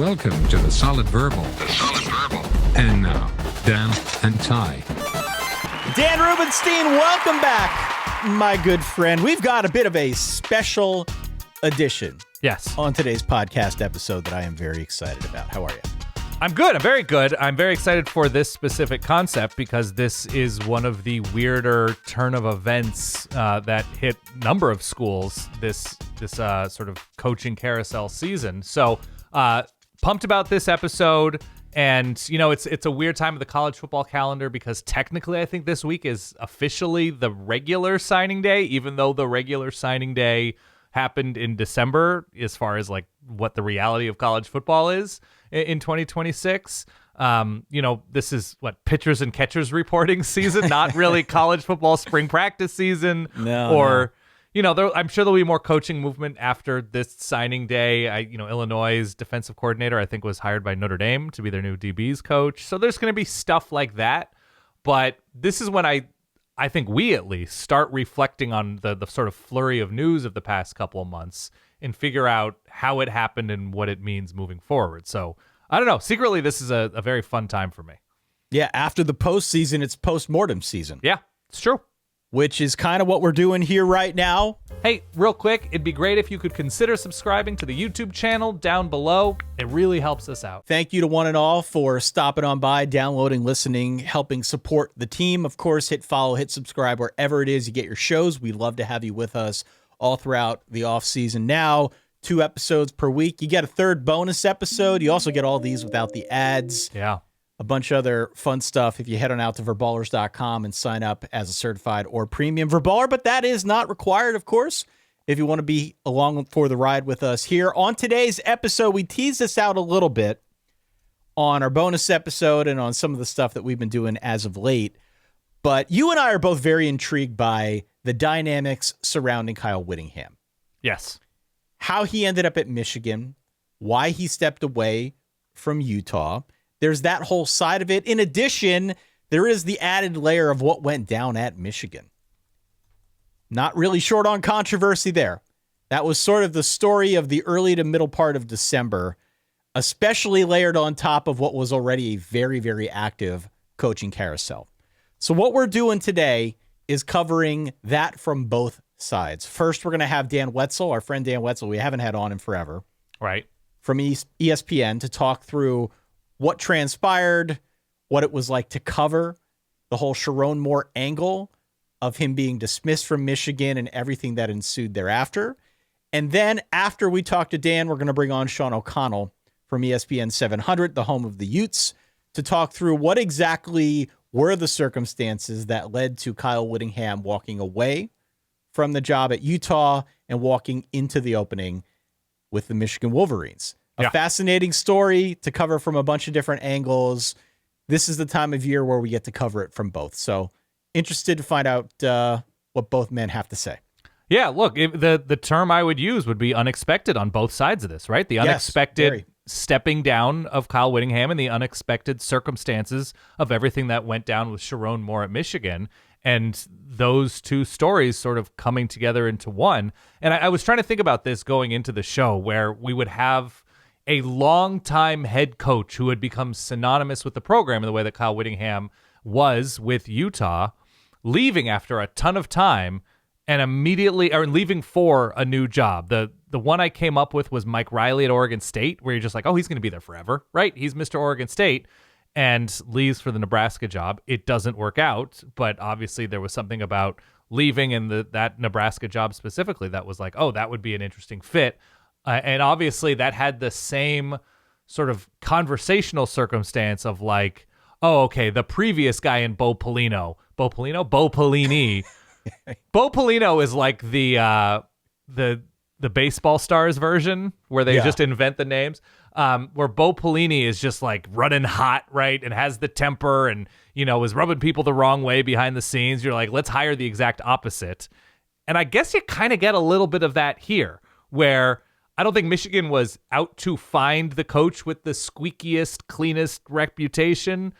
Welcome to the Solid Verbal. And now, Dan and Ty. Dan Rubenstein, welcome back, my good friend. We've got a bit of a special edition. Yes. On today's podcast episode that I am very excited about. How are you? I'm good. I'm very good. I'm very excited for this specific concept because this is one of the weirder turn of events that hit a number of schools this sort of coaching carousel season. So pumped about this episode. And, you know, it's a weird time of the college football calendar because technically I think this week is officially the regular signing day, even though the regular signing day happened in December as far as like what the reality of college football is in 2026. You know, this is what pitchers and catchers reporting season, not really college football spring practice season. No. You know, I'm sure there'll be more coaching movement after this signing day. Illinois' defensive coordinator, I think, was hired by Notre Dame to be their new DBs coach. So there's going to be stuff like that. But this is when I think we at least start reflecting on the sort of flurry of news of the past couple of months and figure out how it happened and what it means moving forward. So I don't know. Secretly, this is a very fun time for me. Yeah, after the postseason, it's postmortem season. Yeah, it's true. Which is kind of what we're doing here right now. Hey, real quick, it'd be great if you could consider subscribing to the YouTube channel down below. It really helps us out. Thank you to one and all for stopping on by, downloading, listening, helping support the team. Of course, hit follow, hit subscribe wherever it is you get your shows. We'd love to have you with us all throughout the off season. Now, 2 episodes per week. You get a third bonus episode. You also get all these without the ads. Yeah. A bunch of other fun stuff if you head on out to verballers.com and sign up as a certified or premium verballer, but that is not required, of course, if you want to be along for the ride with us here. On today's episode, we teased this out a little bit on our bonus episode and on some of the stuff that we've been doing as of late, but you and I are both very intrigued by the dynamics surrounding Kyle Whittingham. Yes. How he ended up at Michigan, why he stepped away from Utah. There's that whole side of it. In addition, there is the added layer of what went down at Michigan. Not really short on controversy there. That was sort of the story of the early to middle part of December, especially layered on top of what was already a very, very active coaching carousel. So what we're doing today is covering that from both sides. First, we're going to have Dan Wetzel, our friend Dan Wetzel. We haven't had on him forever. Right. From ESPN to talk through what transpired, what it was like to cover the whole Sherrone Moore angle of him being dismissed from Michigan and everything that ensued thereafter. And then after we talk to Dan, we're going to bring on Sean O'Connell from ESPN 700, the home of the Utes, to talk through what exactly were the circumstances that led to Kyle Whittingham walking away from the job at Utah and walking into the opening with the Michigan Wolverines. A fascinating story to cover from a bunch of different angles. This is the time of year where we get to cover it from both. So interested to find out what both men have to say. Yeah, look, the term I would use would be unexpected on both sides of this, right? The unexpected stepping down of Kyle Whittingham and the unexpected circumstances of everything that went down with Sherrone Moore at Michigan. And those two stories sort of coming together into one. And I was trying to think about this going into the show where we would have a longtime head coach who had become synonymous with the program in the way that Kyle Whittingham was with Utah, leaving after a ton of time and leaving for a new job. The one I came up with was Mike Riley at Oregon State, where you're just like, oh, he's going to be there forever, right? He's Mr. Oregon State, and leaves for the Nebraska job. It doesn't work out, but obviously there was something about leaving and that Nebraska job specifically that was like, oh, that would be an interesting fit. And obviously that had the same sort of conversational circumstance of like, oh, okay, the previous guy in Bo Pelini. Bo Pelini is like the baseball stars version where they just invent the names. Where Bo Pelini is just like running hot, right? And has the temper and, you know, is rubbing people the wrong way behind the scenes. You're like, let's hire the exact opposite. And I guess you kind of get a little bit of that here where I don't think Michigan was out to find the coach with the squeakiest, cleanest reputation,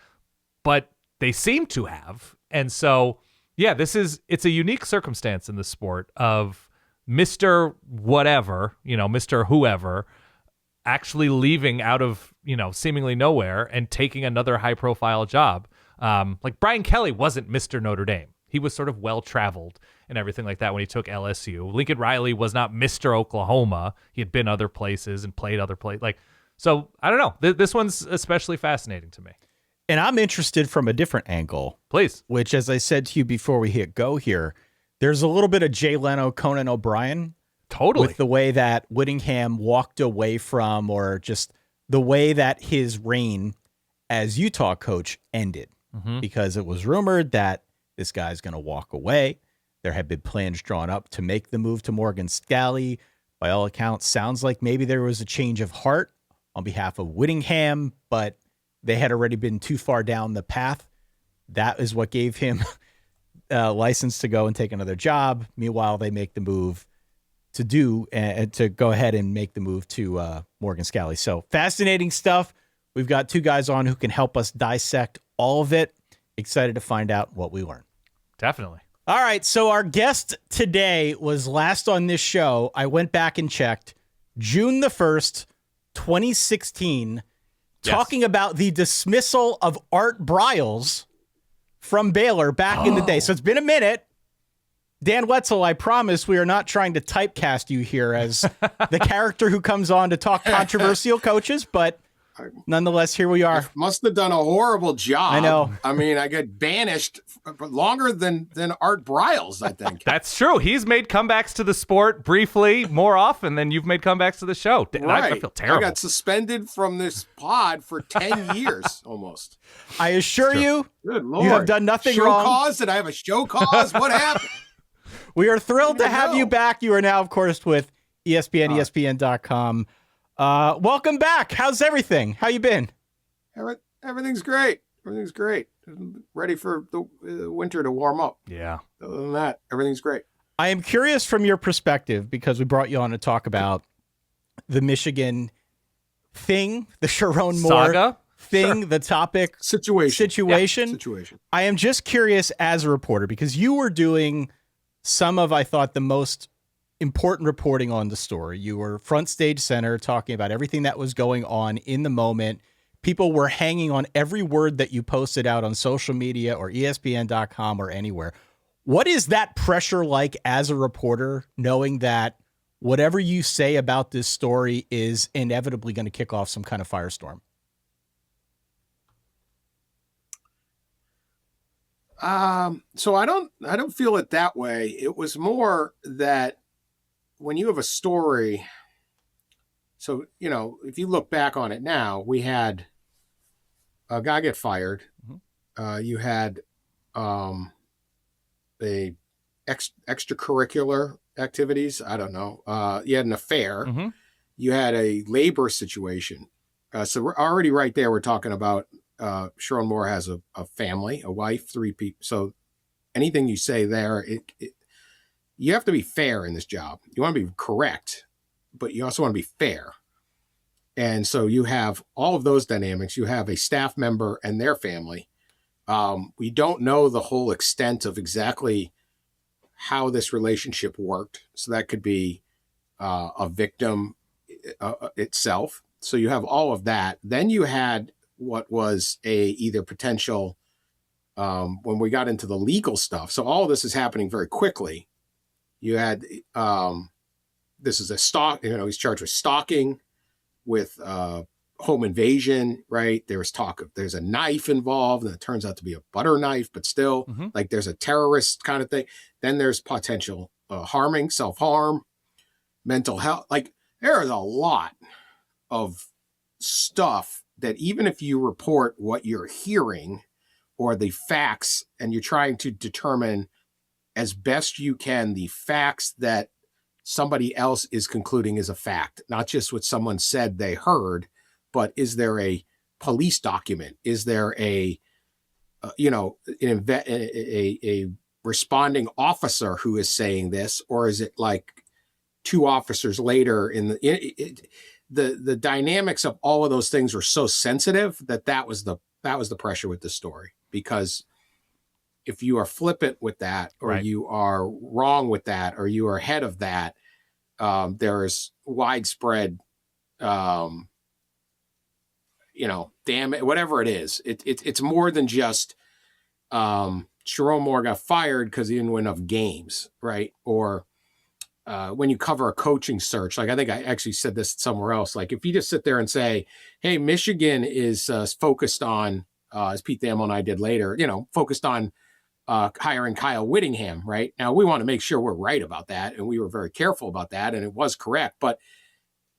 but they seem to have. And so, yeah, it's a unique circumstance in the sport of Mr. Whatever, you know, Mr. Whoever actually leaving out of, seemingly nowhere and taking another high profile job. Like Brian Kelly wasn't Mr. Notre Dame. He was sort of well-traveled and everything like that when he took LSU. Lincoln Riley was not Mr. Oklahoma. He had been other places and played other places. So I don't know. This one's especially fascinating to me. And I'm interested from a different angle. Please. Which, as I said to you before we hit go here, there's a little bit of Jay Leno, Conan O'Brien. Totally. With the way that Whittingham walked away from, or just the way that his reign as Utah coach ended. Because it was rumored that this guy's going to walk away. There had been plans drawn up to make the move to Morgan Scalley. By all accounts, sounds like maybe there was a change of heart on behalf of Whittingham, but they had already been too far down the path. That is what gave him license to go and take another job. Meanwhile, they make the move to go ahead and make the move to Morgan Scalley. So fascinating stuff. We've got two guys on who can help us dissect all of it. Excited to find out what we learn. Definitely. All right. So our guest today was last on this show. I went back and checked June the 1st, 2016, talking about the dismissal of Art Briles from Baylor back in the day. So it's been a minute. Dan Wetzel, I promise we are not trying to typecast you here as the character who comes on to talk controversial coaches, but nonetheless, here we are. Must have done a horrible job. I know. I mean, I get banished longer than Art Briles, I think. That's true. He's made comebacks to the sport briefly more often than you've made comebacks to the show. Right. I feel terrible. I got suspended from this pod for 10 years almost. I assure you, Good Lord. you have done nothing show wrong. Cause? Did I have a show cause? What happened? We are thrilled to have you back. You are now, of course, with ESPN, ESPN.com. Welcome back. How's everything? How you been? Everything's great. Everything's great. Ready for the winter to warm up. Yeah. Other than that, everything's great. I am curious from your perspective, because we brought you on to talk about the Michigan thing, the Sherrone Moore Saga thing, the topic situation. Yeah, situation. I am just curious as a reporter, because you were doing some of, I thought, the most important reporting on the story. You were front stage center talking about everything that was going on in the moment. People were hanging on every word that you posted out on social media or ESPN.com or anywhere. What is that pressure like as a reporter, knowing that whatever you say about this story is inevitably going to kick off some kind of firestorm? So I don't feel it that way. It was more that when you have a story, so, if you look back on it now, we had a guy get fired. You had the extracurricular activities. I don't know. You had an affair. You had a labor situation. So we're already right there. We're talking about Sherrone Moore has a family, a wife, 3 people. So anything you say there, you have to be fair in this job. You want to be correct, but you also want to be fair. And so you have all of those dynamics. You have a staff member and their family. We don't know the whole extent of exactly how this relationship worked. So that could be a victim itself. So you have all of that. Then you had what was either potential when we got into the legal stuff. So all of this is happening very quickly. You had this is a stalk. He's charged with stalking, with home invasion. Right? There's talk of there's a knife involved, and it turns out to be a butter knife, but still, like there's a terrorist kind of thing. Then there's potential harming, self-harm, mental health. Like there is a lot of stuff that even if you report what you're hearing or the facts, and you're trying to determine as best you can the facts that somebody else is concluding is a fact, not just what someone said they heard, but is there a police document? Is there a responding officer who is saying this, or is it like 2 officers later the dynamics of all of those things were so sensitive that was the pressure with the story, because if you are flippant with that, or right, you are wrong with that, or you are ahead of that, there is widespread damn it, whatever it is. It's more than just Sherrone Moore got fired because he didn't win enough games, right? Or when you cover a coaching search, like I think I actually said this somewhere else, like if you just sit there and say, hey, Michigan is focused on, as Pete Thamel and I did later, focused on hiring Kyle Whittingham, right? Now, we want to make sure we're right about that, and we were very careful about that, and it was correct. But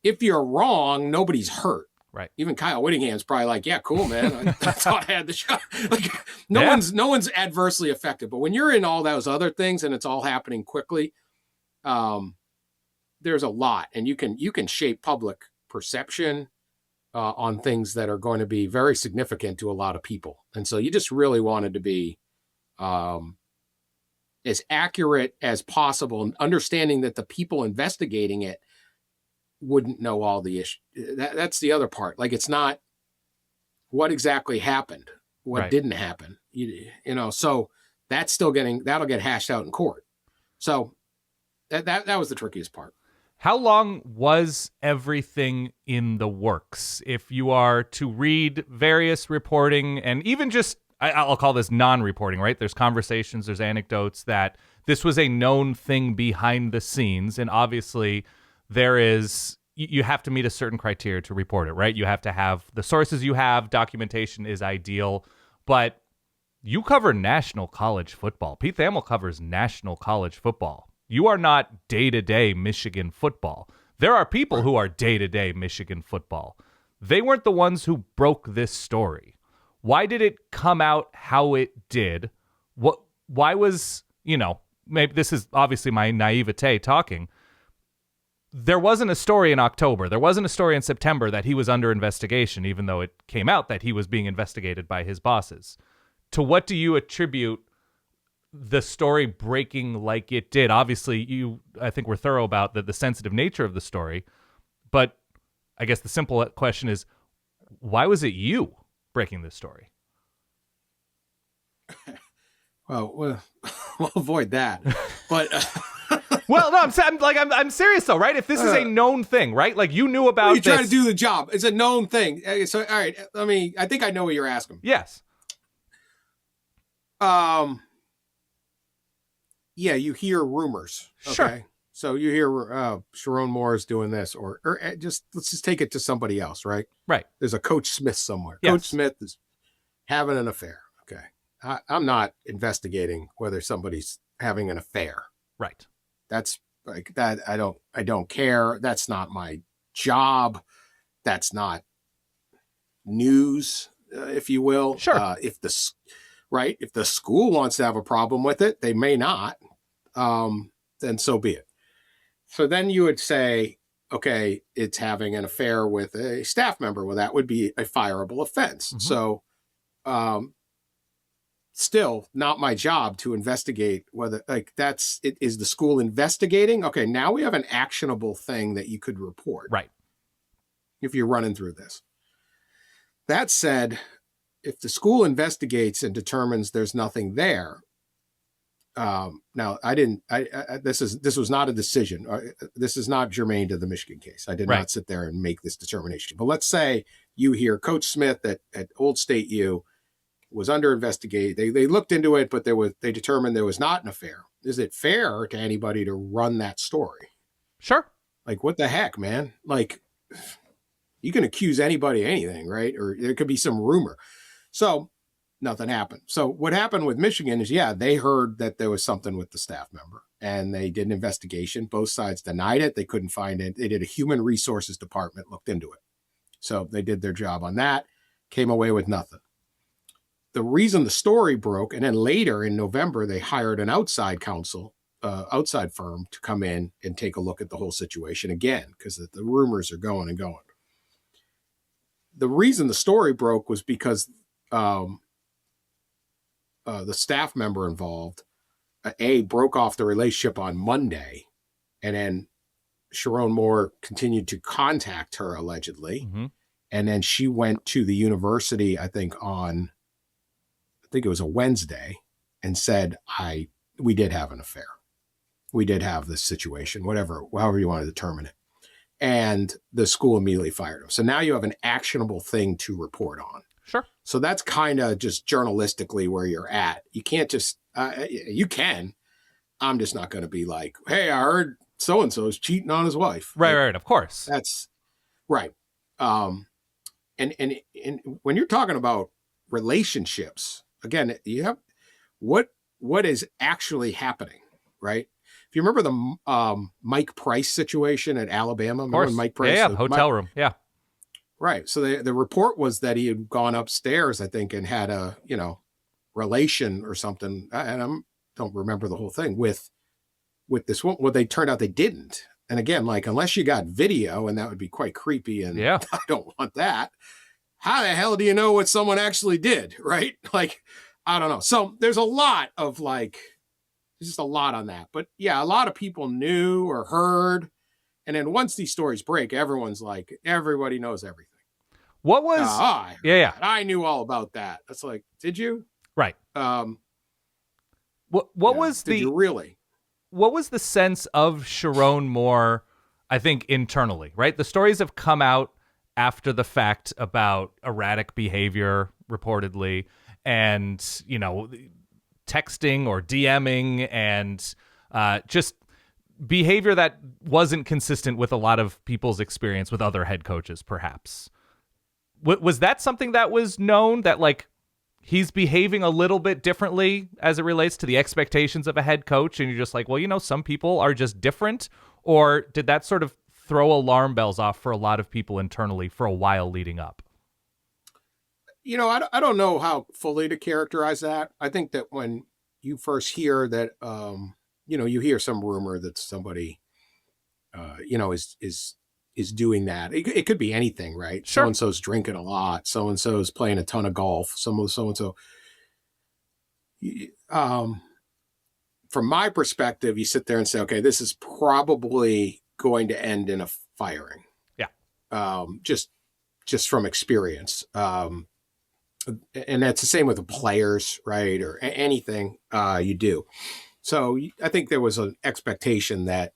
if you're wrong, nobody's hurt. Right. Even Kyle Whittingham's probably like, yeah, cool, man. I thought I had the shot. Like, no one's adversely affected. But when you're in all those other things and it's all happening quickly, there's a lot, and you can shape public perception on things that are going to be very significant to a lot of people. And so you just really wanted to be as accurate as possible, and understanding that the people investigating it wouldn't know all the issues. That's the other part. Like, it's not what exactly happened, what didn't happen, so that'll get hashed out in court. So that was the trickiest part. How long was everything in the works? If you are to read various reporting, and even just, I'll call this non-reporting, right? There's conversations, there's anecdotes that this was a known thing behind the scenes, and obviously you have to meet a certain criteria to report it, right? You have to have the sources you have, documentation is ideal, but you cover national college football. Pete Thamel covers national college football. You are not day-to-day Michigan football. There are people who are day-to-day Michigan football. They weren't the ones who broke this story. Why did it come out how it did? Why was, maybe this is obviously my naivete talking. There wasn't a story in October. There wasn't a story in September that he was under investigation, even though it came out that he was being investigated by his bosses. To what do you attribute the story breaking like it did? Obviously, I think we're thorough about the sensitive nature of the story, but I guess the simple question is, why was it you breaking this story? Well, we'll avoid that. But well, no, I'm serious though, right? If this is a known thing, right? Like, you knew about this. You're trying to do the job. It's a known thing. So, all right. I think I know what you're asking. Yes. Yeah, you hear rumors. Okay? Sure. So you hear Sherrone Moore is doing this, or let's just take it to somebody else, right? Right. There's a Coach Smith somewhere. Yes. Coach Smith is having an affair. Okay. I'm not investigating whether somebody's having an affair. Right. That's like that. I don't care. That's not my job. That's not news, if you will. Sure. If the school wants to have a problem with it, they may not. Then so be it. So then you would say, okay, it's having an affair with a staff member. Well, that would be a fireable offense. Mm-hmm. So, still not my job to investigate whether, like, is the school investigating? Okay, now we have an actionable thing that you could report. Right. If you're running through this. That said, if the school investigates and determines there's nothing there, now this was not a decision. This is not germane to the Michigan case. I did not sit there and make this determination. But let's say you hear Coach Smith at Old State U was under investigation. They looked into it, but they determined there was not an affair. Is it fair to anybody to run that story? Sure. Like, what the heck, man? Like, you can accuse anybody of anything, right? Or there could be some rumor. So nothing happened. So what happened with Michigan is, they heard that there was something with the staff member, and they did an investigation. Both sides denied it. They couldn't find it. They did a human resources department, looked into it. So they did their job on that, came away with nothing. The reason the story broke, and then later in November, they hired an outside counsel, outside firm to come in and take a look at the whole situation again, because the rumors are going and going. The reason the story broke was because the staff member involved, broke off the relationship on Monday, and then Sherrone Moore continued to contact her allegedly. Mm-hmm. And then she went to the university, I think it was a Wednesday, and said, we did have an affair. We did have this situation, however you want to determine it. and the school immediately fired him. So now you have an actionable thing to report on. Sure. So that's kind of just journalistically where you're at. You can't just, you can. I'm just not going to be like, hey, I heard so-and-so is cheating on his wife. Right. Of course. That's right. And when you're talking about relationships, again, you have what is actually happening, right? If you remember the Mike Price situation at Alabama, remember when Mike Price, hotel room, yeah, right. So the report was that he had gone upstairs, I think, and had a relation or something, and I don't remember the whole thing with this one. Well, they turned out they didn't. And again, like, unless you got video, and that would be quite creepy, and I don't want that. How the hell do you know what someone actually did, right? Like, I don't know. So there's a lot of just a lot on that. But yeah, a lot of people knew or heard. And then once these stories break, everyone's like, everybody knows everything. What was... I knew all about that. That's like, did you? Right. What was did you really? What was the sense of Sherrone Moore, I think, internally, right? The stories have come out after the fact about erratic behavior, reportedly, and, texting or DMing and just behavior that wasn't consistent with a lot of people's experience with other head coaches, perhaps. Was that something that was known, that, like, he's behaving a little bit differently as it relates to the expectations of a head coach, and you're just like, well, some people are just different? Or did that sort of throw alarm bells off for a lot of people internally for a while leading up? I don't know how fully to characterize that. I think that when you first hear that, you hear some rumor that somebody, is doing that. It could be anything, right? Sure. So-and-so's drinking a lot. So-and-so's playing a ton of golf. So-and-so. From my perspective, you sit there and say, okay, this is probably going to end in a firing. Yeah. Just from experience. And that's the same with the players, right? Or anything you do. So I think there was an expectation that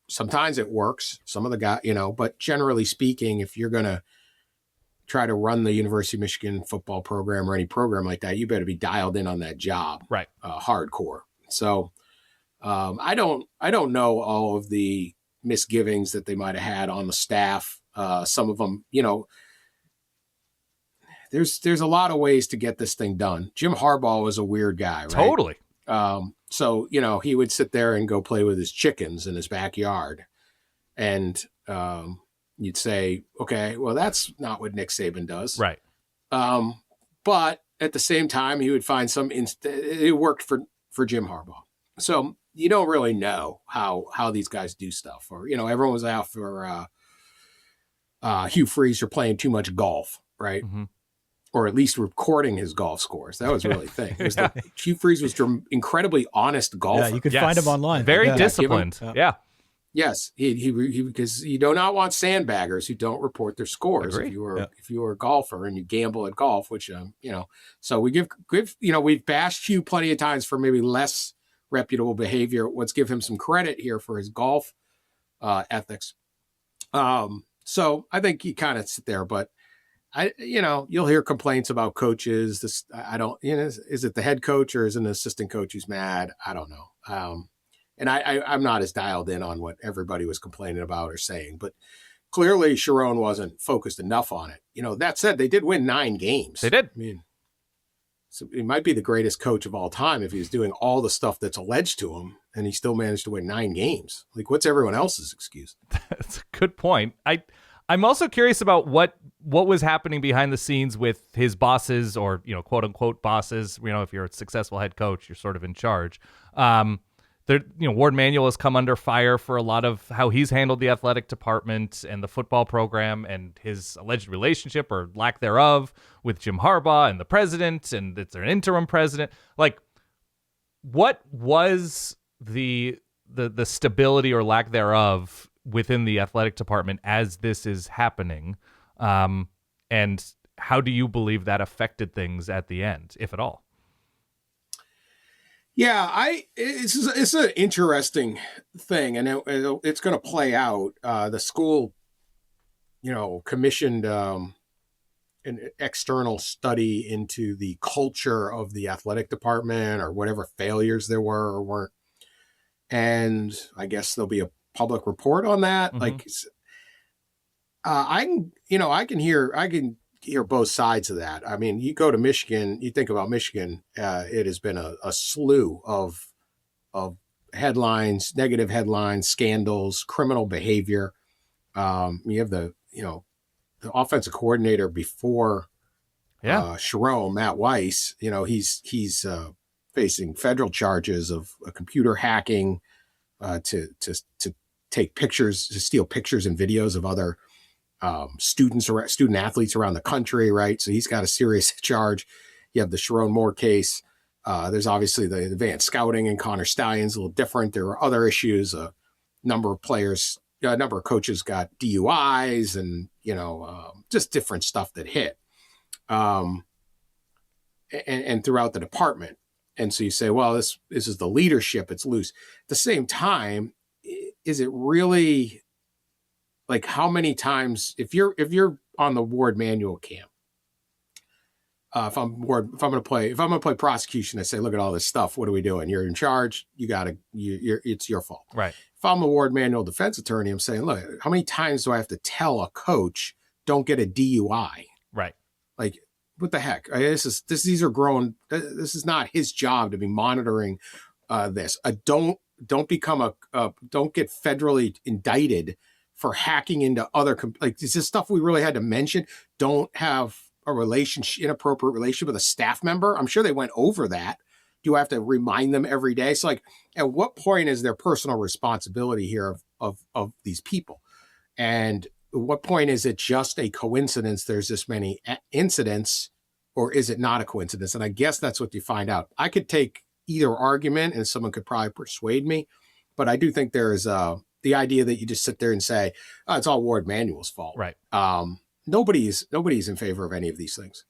sometimes it works. Some of the guys, but generally speaking, if you're going to try to run the University of Michigan football program or any program like that, you better be dialed in on that job. Right. Hardcore. So I don't know all of the misgivings that they might have had on the staff. Some of them, there's a lot of ways to get this thing done. Jim Harbaugh was a weird guy, right? Totally. So, he would sit there and go play with his chickens in his backyard. And you'd say, okay, well, that's not what Nick Saban does. Right. But at the same time, he would find it worked for Jim Harbaugh. So you don't really know how these guys do stuff. Or, everyone was out for Hugh Freeze for playing too much golf, right? Mm-hmm. Or at least recording his golf scores. That was really the thing. Hugh Freeze was incredibly honest golfer. Yeah, you could find him online. Very disciplined. Yeah. Yes, he because you do not want sandbaggers who don't report their scores. Agreed. If you were a golfer and you gamble at golf, which so we give we've bashed Hugh plenty of times for maybe less reputable behavior. Let's give him some credit here for his golf ethics. So I think you kind of sit there, but you'll hear complaints about coaches. Is it the head coach or is it an assistant coach who's mad? I don't know. And I'm not as dialed in on what everybody was complaining about or saying, but clearly Sherrone wasn't focused enough on it. That said, they did win 9 games. They did. I mean, so he might be the greatest coach of all time if he's doing all the stuff that's alleged to him and he still managed to win 9 games. Like, what's everyone else's excuse? That's a good point. I'm also curious about what was happening behind the scenes with his bosses, or, quote unquote bosses. If you're a successful head coach, you're sort of in charge. Ward Manuel has come under fire for a lot of how he's handled the athletic department and the football program, and his alleged relationship or lack thereof with Jim Harbaugh and the president, and it's an interim president. Like, what was the stability or lack thereof within the athletic department as this is happening? And how do you believe that affected things at the end, if at all? Yeah, it's an interesting thing, and it's going to play out. The school, commissioned an external study into the culture of the athletic department or whatever failures there were or weren't, and I guess there'll be a public report on that. Like, I can hear both sides of that. I mean, you go to Michigan, you think about Michigan, it has been a slew of headlines, negative headlines, scandals, criminal behavior. You have the offensive coordinator before Sherrone, Matt Weiss, he's facing federal charges of computer hacking, to take pictures, to steal pictures and videos of other student athletes around the country, right? So he's got a serious charge. You have the Sherrone Moore case. There's obviously the advanced scouting and Connor Stalions, a little different. There are other issues. A number of coaches got DUIs and, just different stuff that hit. And throughout the department. And so you say, well, this is the leadership. It's loose. At the same time, is it really, like, how many times, if you're on the Ward Manual camp, if I'm going to play prosecution, I say, look at all this stuff. What are we doing? You're in charge. It's your fault. Right. If I'm a Ward Manual defense attorney, I'm saying, look, how many times do I have to tell a coach, don't get a DUI? Right. Like, what the heck? These are grown. This is not his job to be monitoring this. Don't become don't get federally indicted for hacking into other, is this stuff we really had to mention? Don't have a inappropriate relationship with a staff member. I'm sure they went over that. Do I have to remind them every day? So, like, at what point is there personal responsibility here of these people? And at what point is it just a coincidence there's this many incidents, or is it not a coincidence? And I guess that's what you find out. I could take either argument and someone could probably persuade me, but I do think there is the idea that you just sit there and say, oh, it's all Ward Manual's fault. Right. Nobody's in favor of any of these things.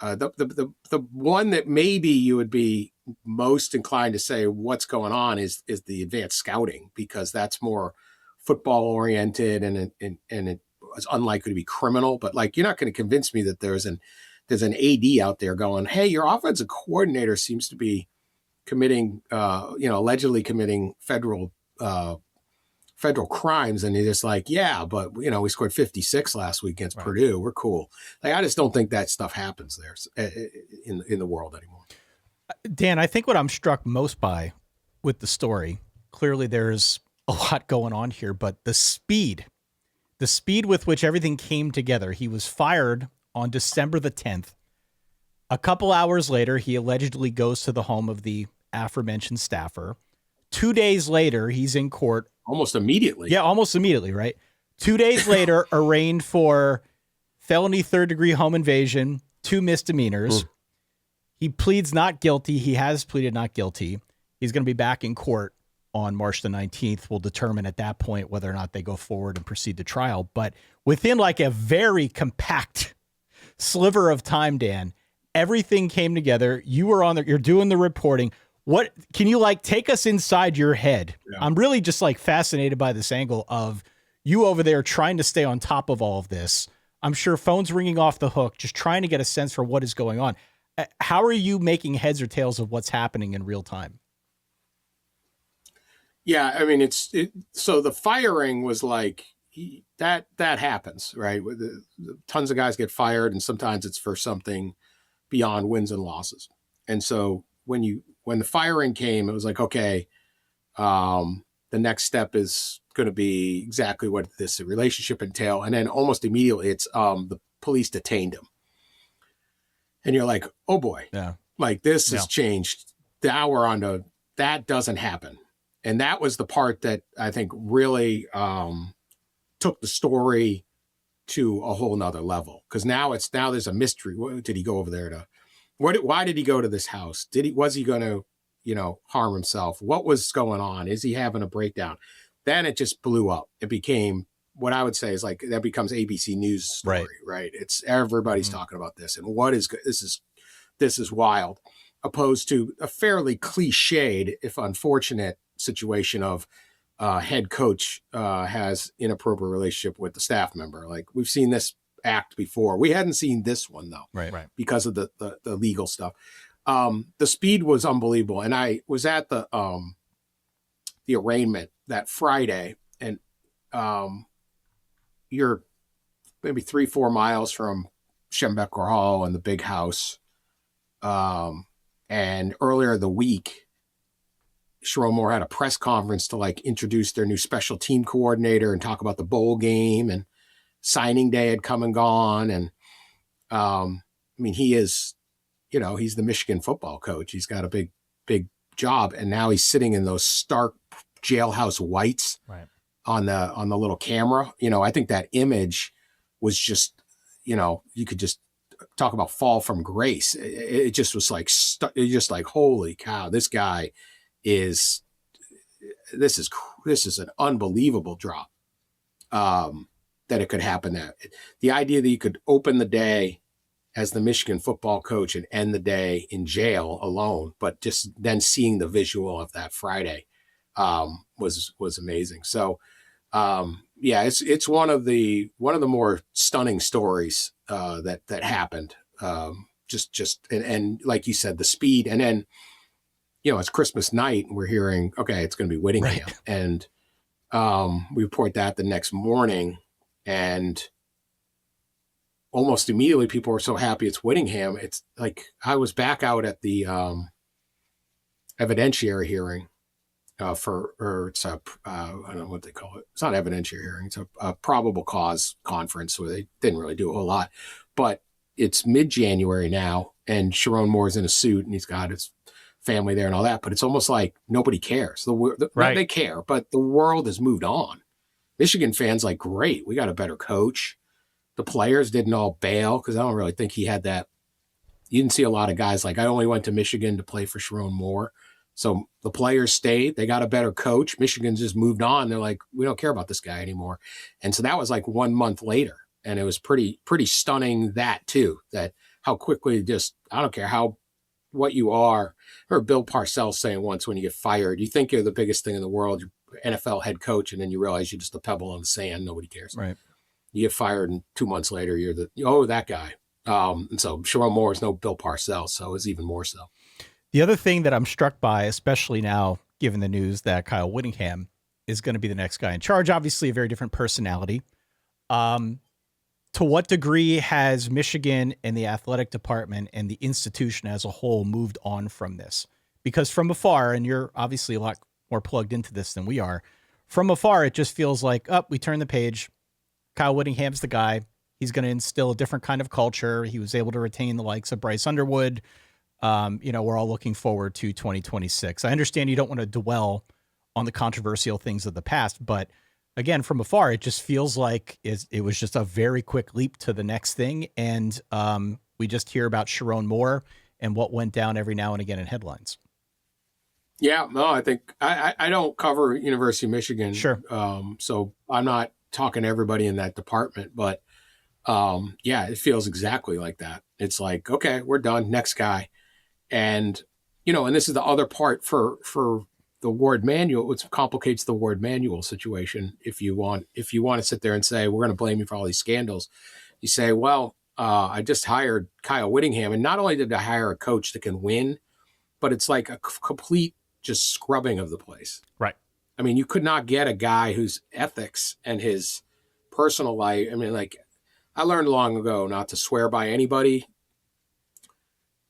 The one that maybe you would be most inclined to say what's going on is the advanced scouting, because that's more football oriented and it was unlikely to be criminal. But, like, you're not going to convince me that there's an AD out there going, hey, your offensive coordinator seems to be committing, allegedly committing federal crimes, and you're just like, yeah, but we scored 56 last week against Purdue. We're cool. Like, I just don't think that stuff happens there in the world anymore. Dan, I think what I'm struck most by with the story, clearly there's a lot going on here, but the speed with which everything came together. He was fired on December the 10th. A couple hours later, he allegedly goes to the home of the aforementioned staffer. 2 days later, he's in court. Almost immediately. Yeah, almost immediately, right? 2 days later, arraigned for felony third-degree home invasion, 2 misdemeanors. He pleads not guilty. He has pleaded not guilty. He's going to be back in court on March the 19th. We'll determine at that point whether or not they go forward and proceed to trial. But within, like, a very compact sliver of time, Dan, everything came together. You were on there. You're doing the reporting. What can you, like, take us inside your head? Yeah. I'm really just, like, fascinated by this angle of you over there trying to stay on top of all of this. I'm sure phones ringing off the hook, just trying to get a sense for what is going on. How are you making heads or tails of what's happening in real time? Yeah, I mean, so the firing was like that happens, right? Tons of guys get fired, and sometimes it's for something beyond wins and losses. And so when the firing came, it was like, okay, the next step is going to be exactly what this relationship entail. And then almost immediately it's the police detained him. And you're like, oh boy, yeah, like this has changed. Now we're on to that doesn't happen. And that was the part that I think really took the story to a whole nother level. Because now there's a mystery. What, did he go over there to? Why did he go to this house? Was he going to, harm himself? What was going on? Is he having a breakdown? Then it just blew up. It became what I would say is like that becomes ABC News story, right? It's everybody's talking about this, and what is this is wild. opposed to a fairly cliched, if unfortunate, situation of head coach has inappropriate relationship with the staff member. Like we've seen this act before. We hadn't seen this one though, Right. because of the legal stuff. The speed was unbelievable, and I was at the arraignment that Friday, and you're maybe 3-4 miles from Schembecker Hall and the big house. And earlier the week, Sherrone Moore had a press conference to like introduce their new special team coordinator and talk about the bowl game, and signing day had come and gone. And I mean, he is, he's the Michigan football coach. He's got a big job. And now he's sitting in those stark jailhouse whites on the little camera. I think that image was just, you could just talk about fall from grace. It just was like, holy cow, this guy this is an unbelievable drop. That it could happen. That the idea that you could open the day as the Michigan football coach and end the day in jail alone, but just then seeing the visual of that Friday was amazing. So it's one of the more stunning stories that happened. And like you said, the speed, and then it's Christmas night and we're hearing, okay, it's going to be Whittingham, and we report that the next morning, and almost immediately people were so happy it's Whittingham. It's like I was back out at the evidentiary hearing I don't know what they call it. It's not evidentiary hearing. It's a probable cause conference where they didn't really do a whole lot, but it's mid-January now, and Sherrone Moore's in a suit and he's got his family there and all that, but it's almost like nobody cares. They care, but the world has moved on. Michigan fans like, great, we got a better coach. The players didn't all bail, because I don't really think he had that. You didn't see a lot of guys like, I only went to Michigan to play for Sherrone Moore. So the players stayed. They got a better coach. Michigan's just moved on. They're like, we don't care about this guy anymore. And so that was like 1 month later. And it was pretty stunning that too, that how quickly I don't care what you are. I heard Bill Parcells saying once, when you get fired, you think you're the biggest thing in the world, you're NFL head coach, and then you realize you're just a pebble on the sand. Nobody cares. Right. You get fired, and 2 months later, you're that guy. And so Sherrone Moore is no Bill Parcells, so it's even more so. The other thing that I'm struck by, especially now, given the news that Kyle Whittingham is going to be the next guy in charge, obviously a very different personality. To what degree has Michigan and the athletic department and the institution as a whole moved on from this? Because from afar, and you're obviously a lot more plugged into this than we are, from afar, it just feels like, we turn the page. Kyle Whittingham's the guy. He's going to instill a different kind of culture. He was able to retain the likes of Bryce Underwood. We're all looking forward to 2026. I understand you don't want to dwell on the controversial things of the past, but again, from afar, it just feels like it was just a very quick leap to the next thing. And we just hear about Sherrone Moore and what went down every now and again in headlines. Yeah, no, I think I don't cover University of Michigan. Sure. So I'm not talking to everybody in that department, but it feels exactly like that. It's like, okay, we're done. Next guy. And, and this is the other part for the Ward Manual, which complicates the Ward Manual situation. If you want to sit there and say, we're going to blame you for all these scandals, you say, well, I just hired Kyle Whittingham. And not only did I hire a coach that can win, but it's like a complete just scrubbing of the place. Right. I mean, you could not get a guy whose ethics and his personal life. I mean, like, I learned long ago not to swear by anybody.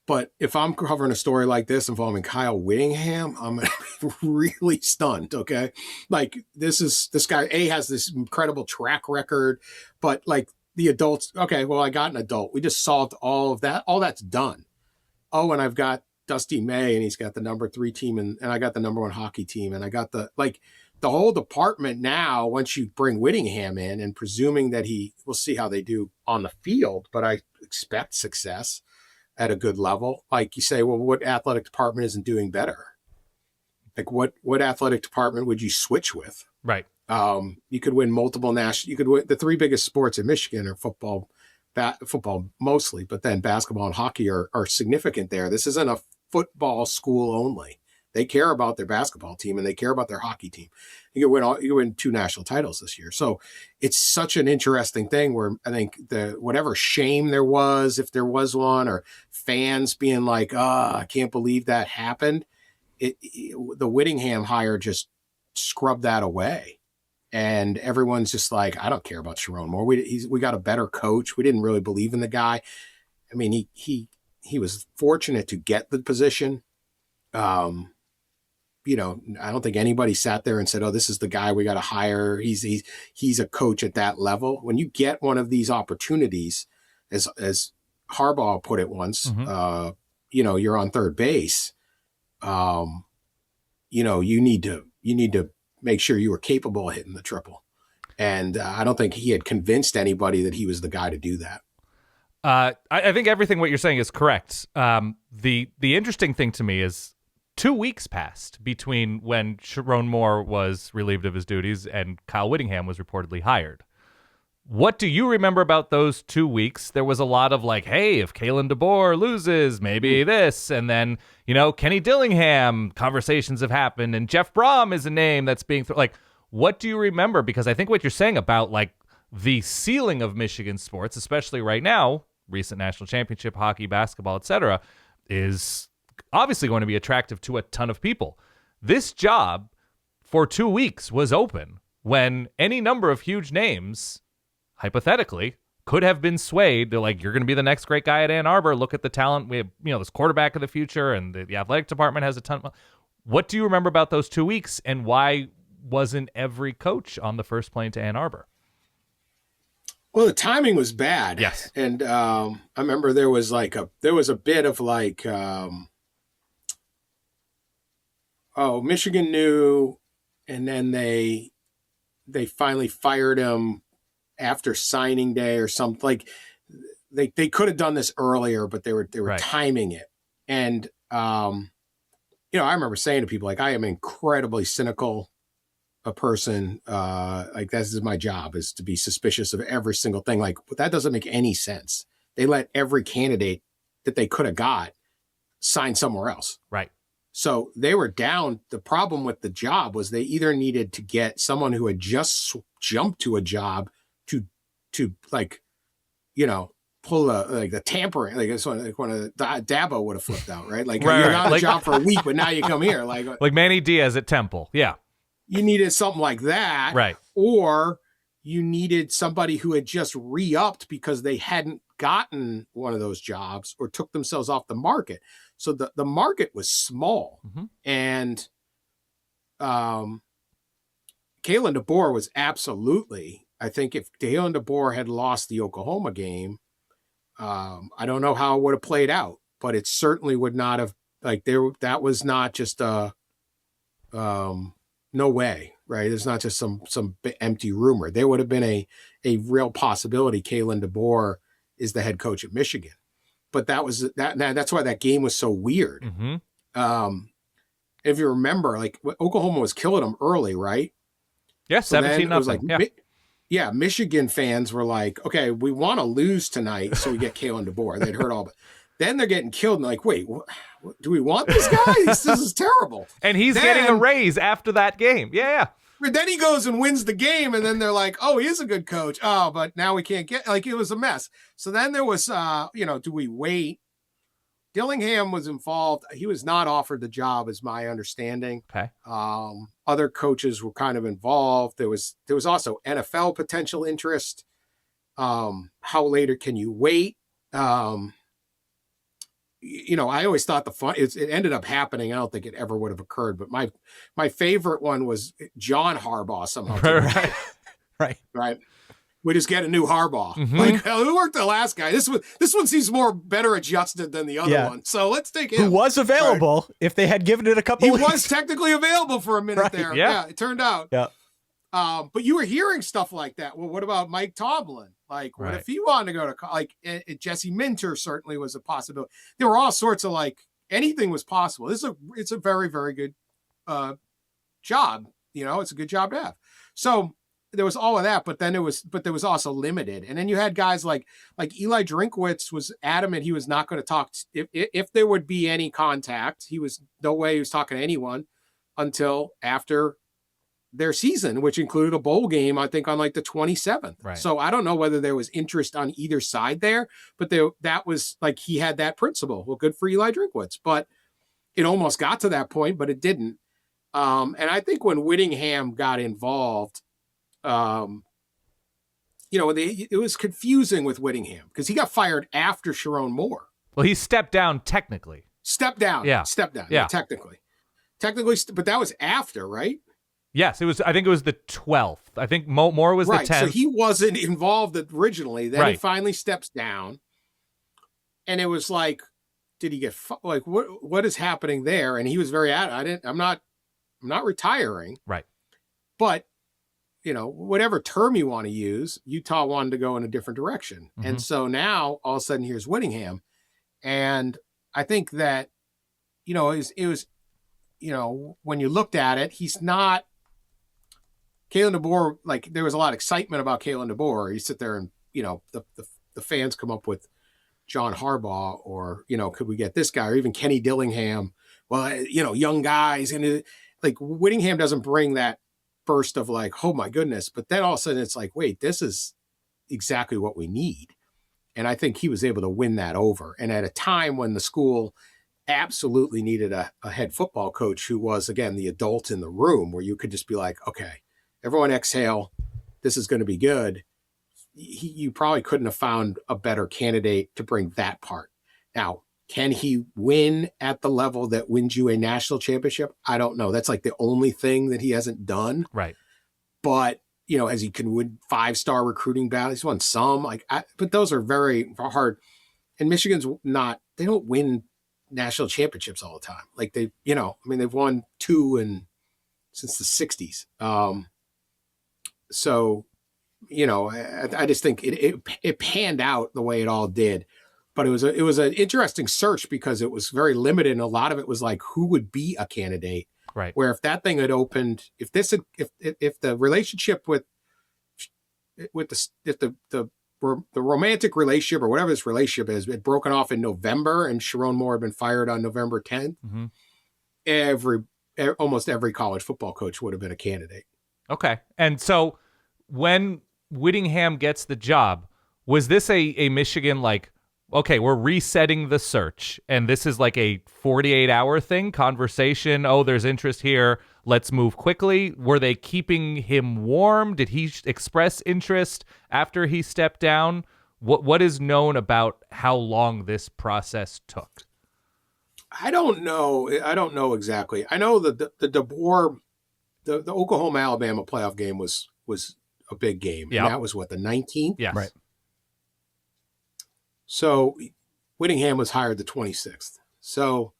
But if I'm covering a story like this involving Kyle Whittingham, I'm really stunned. Okay. Like this guy has this incredible track record, but like the adults, okay, well, I got an adult. We just solved all of that. All that's done. Oh, and I've got Dusty May, and he's got the number 3 team, and I got the number 1 hockey team, and I got the whole department now, once you bring Whittingham in, and presuming that we'll see how they do on the field, but I expect success at a good level. Like you say, well, what athletic department isn't doing better? Like what athletic department would you switch with? Right. You could win multiple you could win the 3 biggest sports in Michigan are football mostly, but then basketball and hockey are significant there. This isn't a football school only. They care about their basketball team and they care about their hockey team. You win 2 national titles this year. So it's such an interesting thing where I think whatever shame there was, if there was one, or fans being like, I can't believe that happened. The Whittingham hire just scrubbed that away. And everyone's just like, I don't care about Sherrone Moore. We got a better coach. We didn't really believe in the guy. I mean, he was fortunate to get the position. I don't think anybody sat there and said, "Oh, this is the guy we got to hire. He's a coach at that level." When you get one of these opportunities, as Harbaugh put it once, you're on third base. You need to make sure you were capable of hitting the triple. And I don't think he had convinced anybody that he was the guy to do that. I think everything what you're saying is correct. The interesting thing to me is 2 weeks passed between when Sherrone Moore was relieved of his duties and Kyle Whittingham was reportedly hired. What do you remember about those 2 weeks? There was a lot of like, hey, if Kalen DeBoer loses, maybe this. And then, Kenny Dillingham, conversations have happened. And Jeff Brom is a name that's being like, what do you remember? Because I think what you're saying about like the ceiling of Michigan sports, especially right now, recent national championship, hockey, basketball, etc., is obviously going to be attractive to a ton of people. This job for 2 weeks was open when any number of huge names, hypothetically, could have been swayed. They're like, you're going to be the next great guy at Ann Arbor. Look at the talent. We have, this quarterback of the future, and the athletic department has a ton. What do you remember about those 2 weeks, and why wasn't every coach on the first plane to Ann Arbor? Well, the timing was bad. Yes. And I remember there was a bit of like, Michigan knew, and then they finally fired him after signing day or something. Like they could have done this earlier, but they were right. Timing it. And I remember saying to people like, I am incredibly cynical a person. Like this is my job, is to be suspicious of every single thing. Like, but that doesn't make any sense. They let every candidate that they could have got sign somewhere else. Right. So they were down. The problem with the job was they either needed to get someone who had just jumped to a job to pull the tampering, like this one, like one of Dabo would have flipped out, right? Like right, you're on like, a job for a week, but now you come here, like Manny Diaz at Temple, yeah. You needed something like that, right? Or you needed somebody who had just re-upped because they hadn't gotten one of those jobs or took themselves off the market. So the market was small, and Kalen DeBoer was absolutely. I think if Kalen DeBoer had lost the Oklahoma game, I don't know how it would have played out, but it certainly would not have. That was not just no way, right? It's not just some empty rumor. There would have been a real possibility Kalen DeBoer is the head coach at Michigan. But that's why that game was so weird. If you remember, like Oklahoma was killing them early, right? Yeah, 17-0. Yeah, Michigan fans were like, okay, we want to lose tonight, so we get Kalen DeBoer. They'd heard all of it. Then they're getting killed, and they're like, wait, do we want this guy? This is terrible. And he's getting a raise after that game. Yeah. But then he goes and wins the game, and then they're like, oh, he is a good coach. Oh, but now we can't get, like, it was a mess. So then there was, do we wait? Dillingham was involved. He was not offered the job, is my understanding. Okay. Other coaches were kind of involved. There was also NFL potential interest. How later can you wait? I always thought it ended up happening. I don't think it ever would have occurred, but my favorite one was John Harbaugh somehow. Right. We just get a new Harbaugh. Like, who worked the last guy? This one seems better adjusted than the other one. So let's take him. Who was available if they had given it a couple weeks. He was technically available for a minute there. Yeah, it turned out. Yeah. But you were hearing stuff like that. Well, what about Mike Tomlin? Like, what if he wanted to go to Jesse Minter certainly was a possibility. There were all sorts of anything was possible. It's a very, very good job. It's a good job to have. So there was all of that, but there was also limited. And then you had guys like Eli Drinkwitz was adamant he was not going to talk if there would be any contact. No way he was talking to anyone until after their season, which included a bowl game, I think on like the 27th. Right. So I don't know whether there was interest on either side there, but that was like, he had that principle. Well, good for Eli Drinkwitz, but it almost got to that point, but it didn't. And I think when Whittingham got involved, it was confusing with Whittingham because he got fired after Sherrone Moore. Well, he stepped down technically. Stepped down. Yeah. Technically, but that was after, right? Yes, it was. I think it was the 12th. I think Moore was right, the 10th. So he wasn't involved originally. Then right. He finally steps down, and it was like, did he get like what is happening there? And he was very I'm not retiring. Right. But whatever term you want to use, Utah wanted to go in a different direction, and so now all of a sudden here's Whittingham, and I think that it was when you looked at it, he's not. Kalen DeBoer, like there was a lot of excitement about Kalen DeBoer. You sit there and, the fans come up with John Harbaugh or, could we get this guy or even Kenny Dillingham? Well, young guys. And like Whittingham doesn't bring that burst of like, oh my goodness. But then all of a sudden it's like, wait, this is exactly what we need. And I think he was able to win that over. And at a time when the school absolutely needed a head football coach who was, again, the adult in the room where you could just be like, okay, everyone exhale. This is going to be good. You probably couldn't have found a better candidate to bring that part. Now, can he win at the level that wins you a national championship? I don't know. That's like the only thing that he hasn't done. Right. But, as he can win 5-star recruiting battles, he's won some. But those are very hard. And Michigan's they don't win national championships all the time. Like they've won 2 since the 60s. So, I just think it panned out the way it all did, but it was an interesting search because it was very limited. And a lot of it was like, who would be a candidate? Right. Where if that thing had opened, if the relationship with the romantic relationship or whatever this relationship is, had broken off in November and Sherrone Moore had been fired on November 10th, almost every college football coach would have been a candidate. Okay. And so when Whittingham gets the job, was this a Michigan like, okay, we're resetting the search and this is like a 48-hour thing, conversation, oh, there's interest here, let's move quickly? Were they keeping him warm? Did he express interest after he stepped down? What is known about how long this process took? I don't know. I don't know exactly. I know that the DeBoer, the Oklahoma-Alabama playoff game was a big game. Yeah. And that was what, the 19th? Yes. Right. So Whittingham was hired the 26th. So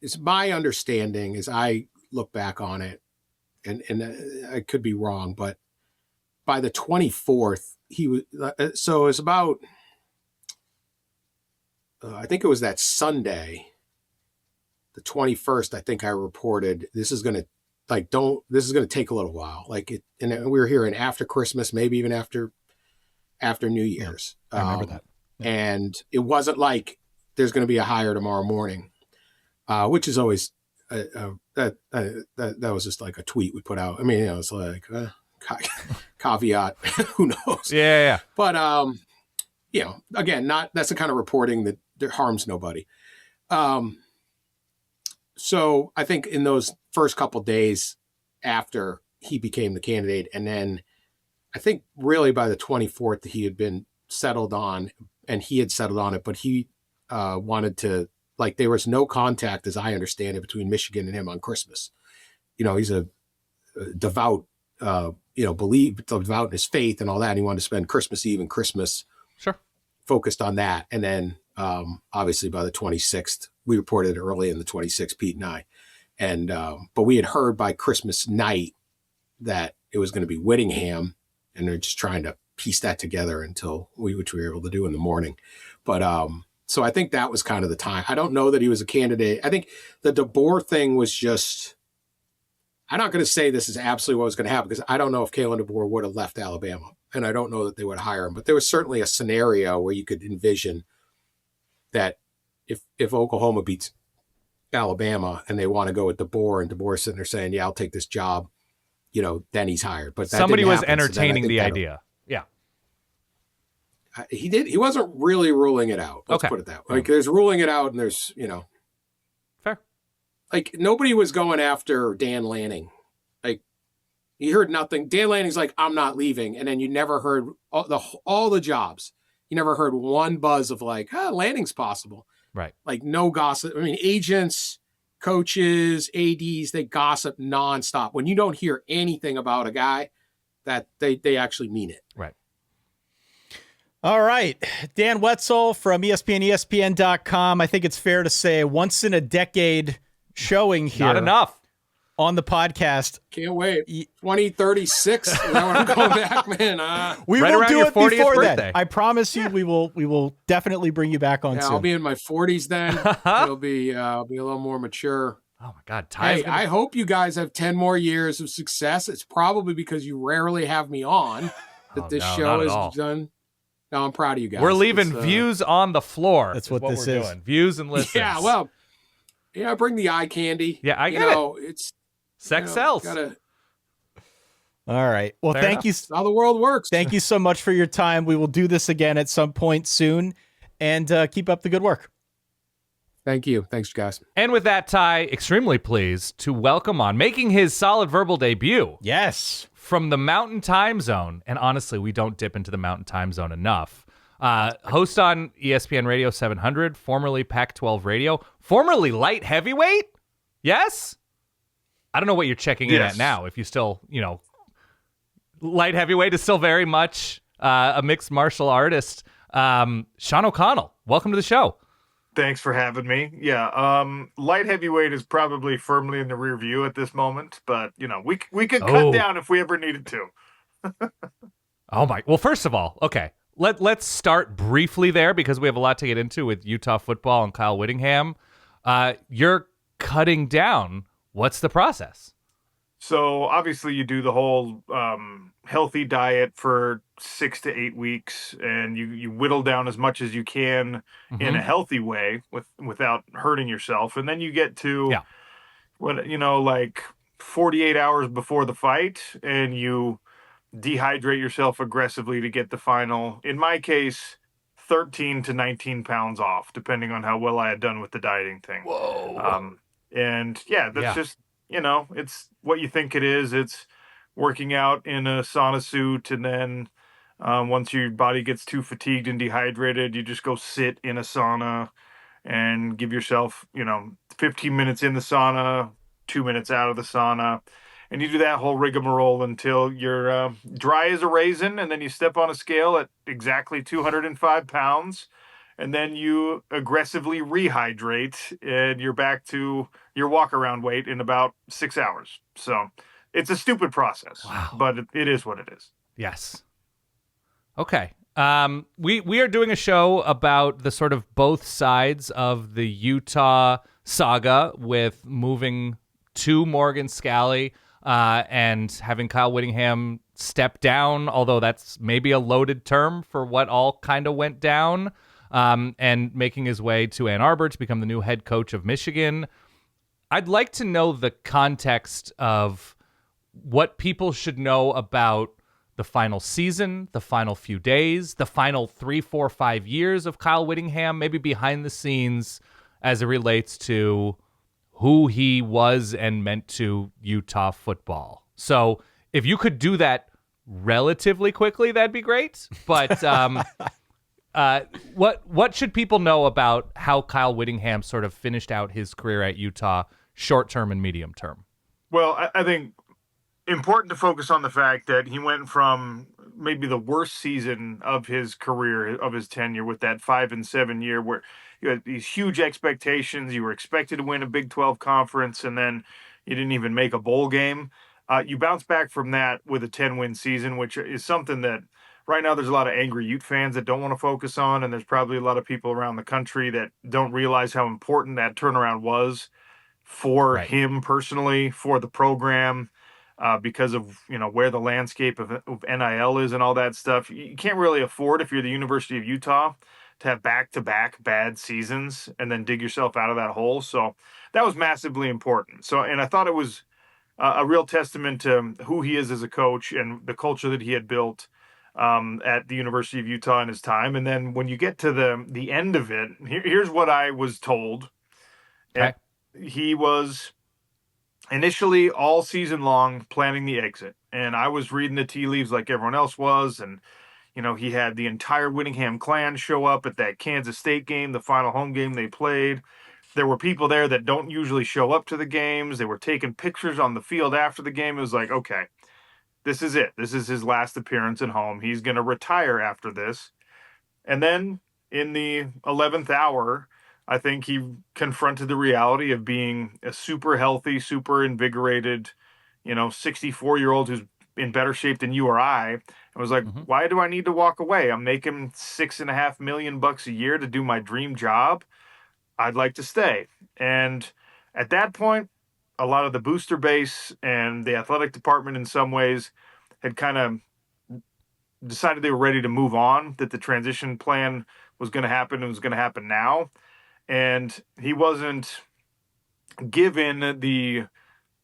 it's my understanding as I look back on it, and I could be wrong, but by the 24th, he was, so it was about, I think it was that Sunday, the 21st, I think I reported, this is going to take a little while. And we were hearing after Christmas, maybe even after New Year's. I remember that. Yeah. And it wasn't like there's going to be a hire tomorrow morning, which is always, that was just like a tweet we put out. I mean, it's like caveat, who knows? Yeah. But, again, that's the kind of reporting that harms nobody. So I think in those first couple days after he became the candidate, and then I think really by the 24th he had been settled on, and he had settled on it, but he wanted to, like, there was no contact, as I understand it, between Michigan and him on Christmas. He's a devout, devout in his faith and all that. And he wanted to spend Christmas Eve and Christmas focused on that. And then obviously by the 26th, we reported early in the 26th, Pete and I. And but we had heard by Christmas night that it was going to be Whittingham, and they're just trying to piece that together which we were able to do in the morning. But so I think that was kind of the time. I don't know that he was a candidate. I think the DeBoer thing was just, I'm not going to say this is absolutely what was going to happen because I don't know if Kalen DeBoer would have left Alabama, and I don't know that they would hire him. But there was certainly a scenario where you could envision that if Oklahoma beats Alabama and they want to go with DeBoer, and DeBoer's sitting there saying, "Yeah, I'll take this job," then he's hired. But that somebody didn't was happen, entertaining the idea. Yeah, he did. He wasn't really ruling it out. Let's put it that way. Like there's ruling it out, and there's fair. Like nobody was going after Dan Lanning. Like you heard nothing. Dan Lanning's like, "I'm not leaving," and then you never heard all the jobs. You never heard one buzz of like, Lanning's possible. Right. Like no gossip. I mean, agents, coaches, ADs, they gossip nonstop. When you don't hear anything about a guy, that they actually mean it. Right. All right. Dan Wetzel from ESPN, ESPN.com. I think it's fair to say once in a decade showing here. Not enough. On the podcast. Can't wait. 2036. Is that when I'm going back, man? We right will around do your it 40th before birthday. then. I promise you we will definitely bring you back on soon. I'll be in my 40s then. I'll be a little more mature. Oh my God. I hope you guys have 10 more years of success. It's probably because you rarely have me on that this show is done. No, I'm proud of you guys. We're leaving views on the floor. That's what this we're is. doing. Views and listens. Yeah, well, bring the eye candy. Yeah, I get it. It's sex sells. All right. Well, thank you. That's how the world works. Thank you so much for your time. We will do this again at some point soon, and keep up the good work. Thank you. Thanks, guys. And with that, Ty, extremely pleased to welcome on, making his solid verbal debut. Yes. From the Mountain Time Zone. And honestly, we don't dip into the Mountain Time Zone enough. Host on ESPN Radio 700, formerly Pac-12 Radio, formerly light heavyweight. Yes? I don't know what you're checking in at now. If you still, light heavyweight is still very much a mixed martial artist. Sean O'Connell, welcome to the show. Thanks for having me. Yeah, light heavyweight is probably firmly in the rear view at this moment, but we could cut down if we ever needed to. Oh my! Well, first of all, okay, let's start briefly there because we have a lot to get into with Utah football and Kyle Whittingham. You're cutting down. What's the process? So obviously you do the whole healthy diet for 6 to 8 weeks, and you whittle down as much as you can in a healthy way without hurting yourself. And then you get to like 48 hours before the fight, and you dehydrate yourself aggressively to get the final, in my case, 13 to 19 pounds off, depending on how well I had done with the dieting thing. Whoa. And that's just, it's what you think it is. It's working out in a sauna suit, and then once your body gets too fatigued and dehydrated, you just go sit in a sauna and give yourself, 15 minutes in the sauna, 2 minutes out of the sauna. And you do that whole rigmarole until you're dry as a raisin, and then you step on a scale at exactly 205 pounds. And then you aggressively rehydrate, and you're back to your walk-around weight in about 6 hours. So it's a stupid process, but it is what it is. Yes. Okay. We are doing a show about the sort of both sides of the Utah saga with moving to Morgan Scalley and having Kyle Whittingham step down, although that's maybe a loaded term for what all kind of went down. And making his way to Ann Arbor to become the new head coach of Michigan. I'd like to know the context of what people should know about the final season, the final few days, the final 3, 4, 5 years of Kyle Whittingham, maybe behind the scenes as it relates to who he was and meant to Utah football. So if you could do that relatively quickly, that'd be great. But what should people know about how Kyle Whittingham sort of finished out his career at Utah, short term and medium term? Well, I think important to focus on the fact that he went from maybe the worst season of his career, of his tenure, with that 5-7 year where you had these huge expectations. You were expected to win a Big 12 conference, and then you didn't even make a bowl game. You bounce back from that with a 10-win season, which is something that right now there's a lot of angry Ute fans that don't want to focus on, and there's probably a lot of people around the country that don't realize how important that turnaround was for Right. him personally, for the program, because of where the landscape of NIL is and all that stuff. You can't really afford, if you're the University of Utah, to have back-to-back bad seasons and then dig yourself out of that hole. So that was massively important. So, and I thought it was a real testament to who he is as a coach and the culture that he had built at the University of Utah in his time. And then when you get to the end of it, here's what I was told. Okay. He was initially all season long planning the exit, and I was reading the tea leaves like everyone else was. And he had the entire Whittingham clan show up at that Kansas State game, the final home game they played. There were people there that don't usually show up to the games. They were taking pictures on the field after the game. It was like, okay, this is it. This is his last appearance at home. He's going to retire after this. And then in the 11th hour, I think he confronted the reality of being a super healthy, super invigorated, 64-year-old who's in better shape than you or I, and was like, why do I need to walk away? I'm making $6.5 million a year to do my dream job. I'd like to stay. And at that point, a lot of the booster base and the athletic department in some ways had kind of decided they were ready to move on, that the transition plan was going to happen and was going to happen now. And he wasn't given the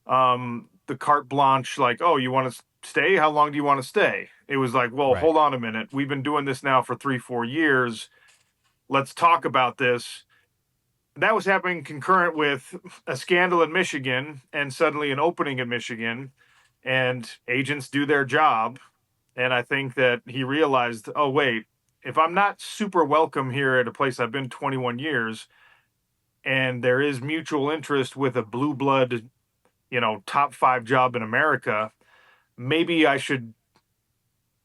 carte blanche, like, oh, you want to stay? How long do you want to stay? It was like, well, hold on a minute. We've been doing this now for 3-4 years. Let's talk about this. That was happening concurrent with a scandal in Michigan and suddenly an opening in Michigan, and agents do their job. And I think that he realized, oh, wait, if I'm not super welcome here at a place I've been 21 years, and there is mutual interest with a blue blood, top 5 job in America, maybe I should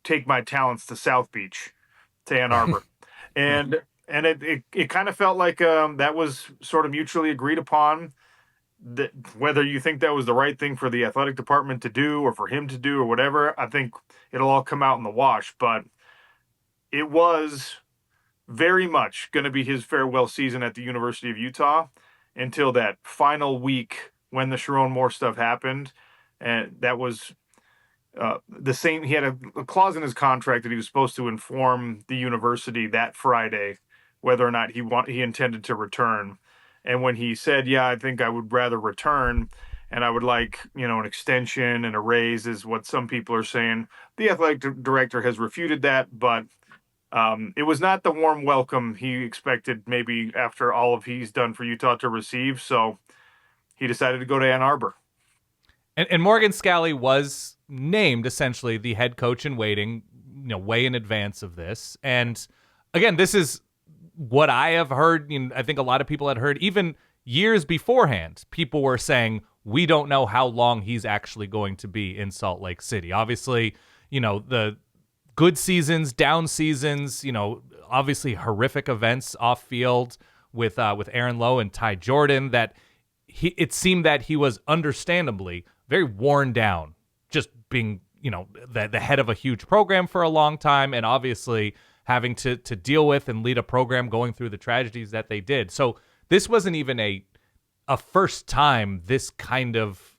take my talents to South Beach, to Ann Arbor. and it kind of felt like that was sort of mutually agreed upon. That whether you think that was the right thing for the athletic department to do or for him to do or whatever, I think it'll all come out in the wash. But it was very much going to be his farewell season at the University of Utah until that final week when the Sherrone Moore stuff happened. And that was the same. He had a clause in his contract that he was supposed to inform the university that Friday whether or not he intended to return. And when he said, yeah, I think I would rather return and I would like, an extension and a raise, is what some people are saying. The athletic director has refuted that, but it was not the warm welcome he expected maybe after all of he's done for Utah to receive. So he decided to go to Ann Arbor. And Morgan Scalley was named essentially the head coach in waiting, way in advance of this. And again, this is what I have heard. I think a lot of people had heard even years beforehand. People were saying, we don't know how long he's actually going to be in Salt Lake City. Obviously, the good seasons, down seasons, obviously horrific events off field with Aaron Lowe and Ty Jordan, that it seemed that he was understandably very worn down, just being, the head of a huge program for a long time, and obviously having to deal with and lead a program going through the tragedies that they did. So this wasn't even a first time this kind of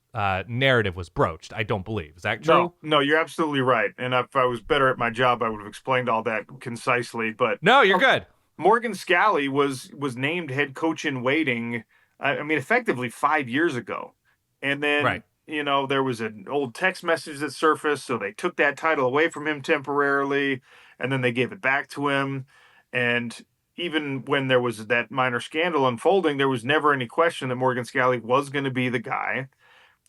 narrative was broached, I don't believe. Is that true? No, you're absolutely right. And if I was better at my job, I would have explained all that concisely. But no, you're good. Morgan Scalley was named head coach in waiting, effectively 5 years ago. And then, there was an old text message that surfaced, so they took that title away from him temporarily, and then they gave it back to him. And even when there was that minor scandal unfolding, there was never any question that Morgan Scalley was going to be the guy.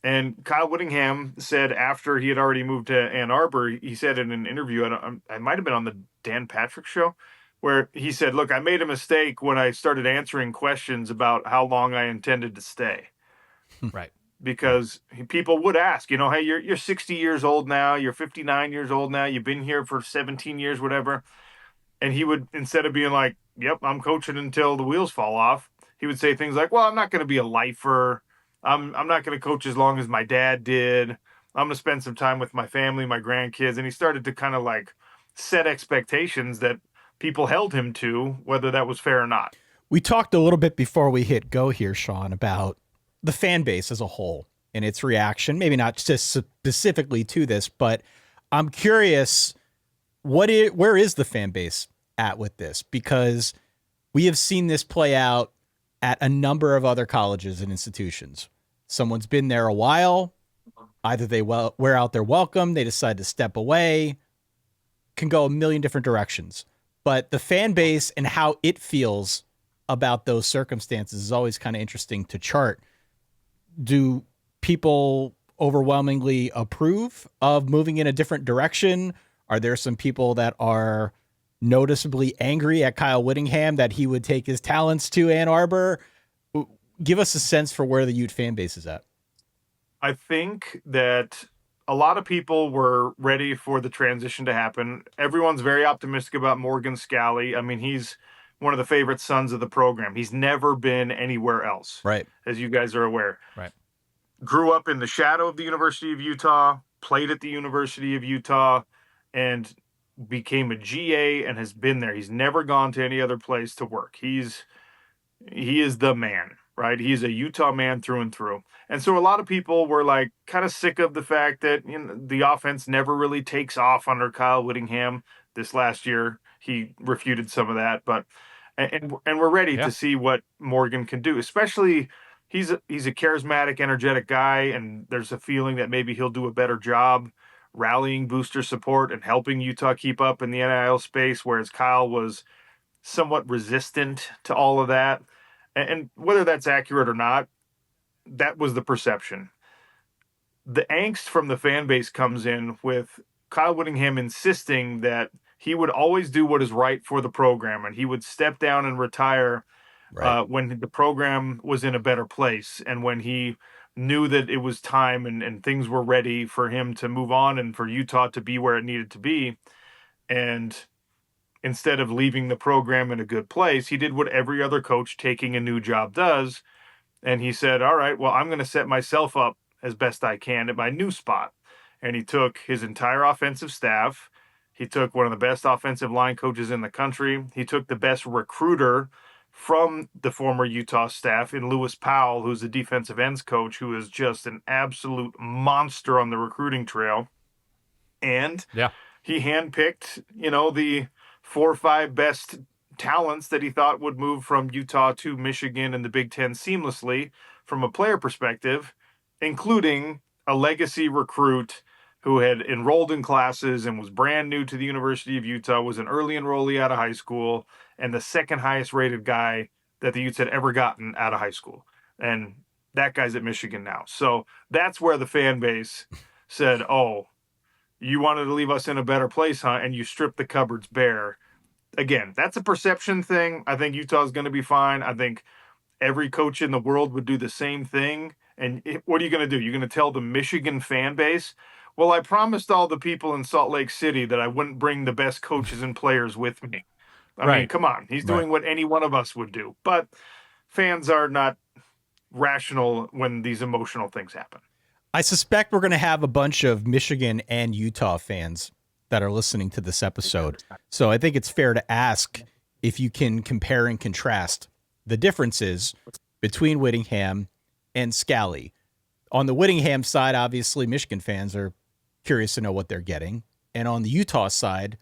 And Kyle Whittingham said after he had already moved to Ann Arbor, he said in an interview, I might have been on the Dan Patrick show, where he said, look, I made a mistake when I started answering questions about how long I intended to stay. Right. Because people would ask, hey, you're 60 years old now, you're 59 years old now, you've been here for 17 years, whatever. And he would, instead of being like, yep, I'm coaching until the wheels fall off, he would say things like, well, I'm not going to be a lifer. I'm not going to coach as long as my dad did. I'm going to spend some time with my family, my grandkids. And he started to kind of like set expectations that people held him to, whether that was fair or not. We talked a little bit before we hit go here, Sean, about the fan base as a whole and its reaction, maybe not just specifically to this, but I'm curious, where is the fan base at with this? Because we have seen this play out at a number of other colleges and institutions. Someone's been there a while. Either they wear out their welcome, they decide to step away, can go a million different directions. But the fan base and how it feels about those circumstances is always kind of interesting to chart. Do people overwhelmingly approve of moving in a different direction? Are there some people that are noticeably angry at Kyle Whittingham that he would take his talents to Ann Arbor? Give us a sense for where the Ute fan base is at. I think that a lot of people were ready for the transition to happen. Everyone's very optimistic about Morgan Scally. I mean, he's one of the favorite sons of the program. He's never been anywhere else, right? As you guys are aware. Right. Grew up in the shadow of the University of Utah, played at the University of Utah, and became a GA and has been there. He's never gone to any other place to work. He is the man, right? He's a Utah man through and through. And so a lot of people were like kind of sick of the fact that, you know, the offense never really takes off under Kyle Whittingham. This last year, he refuted some of that, but and we're ready to see what Morgan can do. Especially, he's a charismatic, energetic guy, and there's a feeling that maybe he'll do a better job rallying booster support and helping Utah keep up in the NIL space, whereas Kyle was somewhat resistant to all of that. And whether that's accurate or not, that was the perception. The angst from the fan base comes in with Kyle Whittingham insisting that he would always do what is right for the program, and he would step down and retire when the program was in a better place, and when he knew that it was time and things were ready for him to move on and for Utah to be where it needed to be. And instead of leaving the program in a good place, he did what every other coach taking a new job does. And he said, all right, well, I'm going to set myself up as best I can at my new spot. And he took his entire offensive staff. He took one of the best offensive line coaches in the country. He took the best recruiter from the former Utah staff in Lewis Powell, who's the defensive ends coach, who is just an absolute monster on the recruiting trail. And he handpicked, you know, the 4 or 5 best talents that he thought would move from Utah to Michigan and the Big Ten seamlessly from a player perspective, including a legacy recruit who had enrolled in classes and was brand new to the University of Utah, was an early enrollee out of high school, and the second highest rated guy that the Utes had ever gotten out of high school. And that guy's at Michigan now. So that's where the fan base said, oh, you wanted to leave us in a better place, huh? And you stripped the cupboards bare. Again, that's a perception thing. I think Utah's going to be fine. I think every coach in the world would do the same thing. And what are you going to do? You're going to tell the Michigan fan base, well, I promised all the people in Salt Lake City that I wouldn't bring the best coaches and players with me. I mean, come on. He's doing what any one of us would do. But fans are not rational when these emotional things happen. I suspect we're going to have a bunch of Michigan and Utah fans that are listening to this episode. So I think it's fair to ask if you can compare and contrast the differences between Whittingham and Scally. On the Whittingham side, obviously, Michigan fans are curious to know what they're getting. And on the Utah side,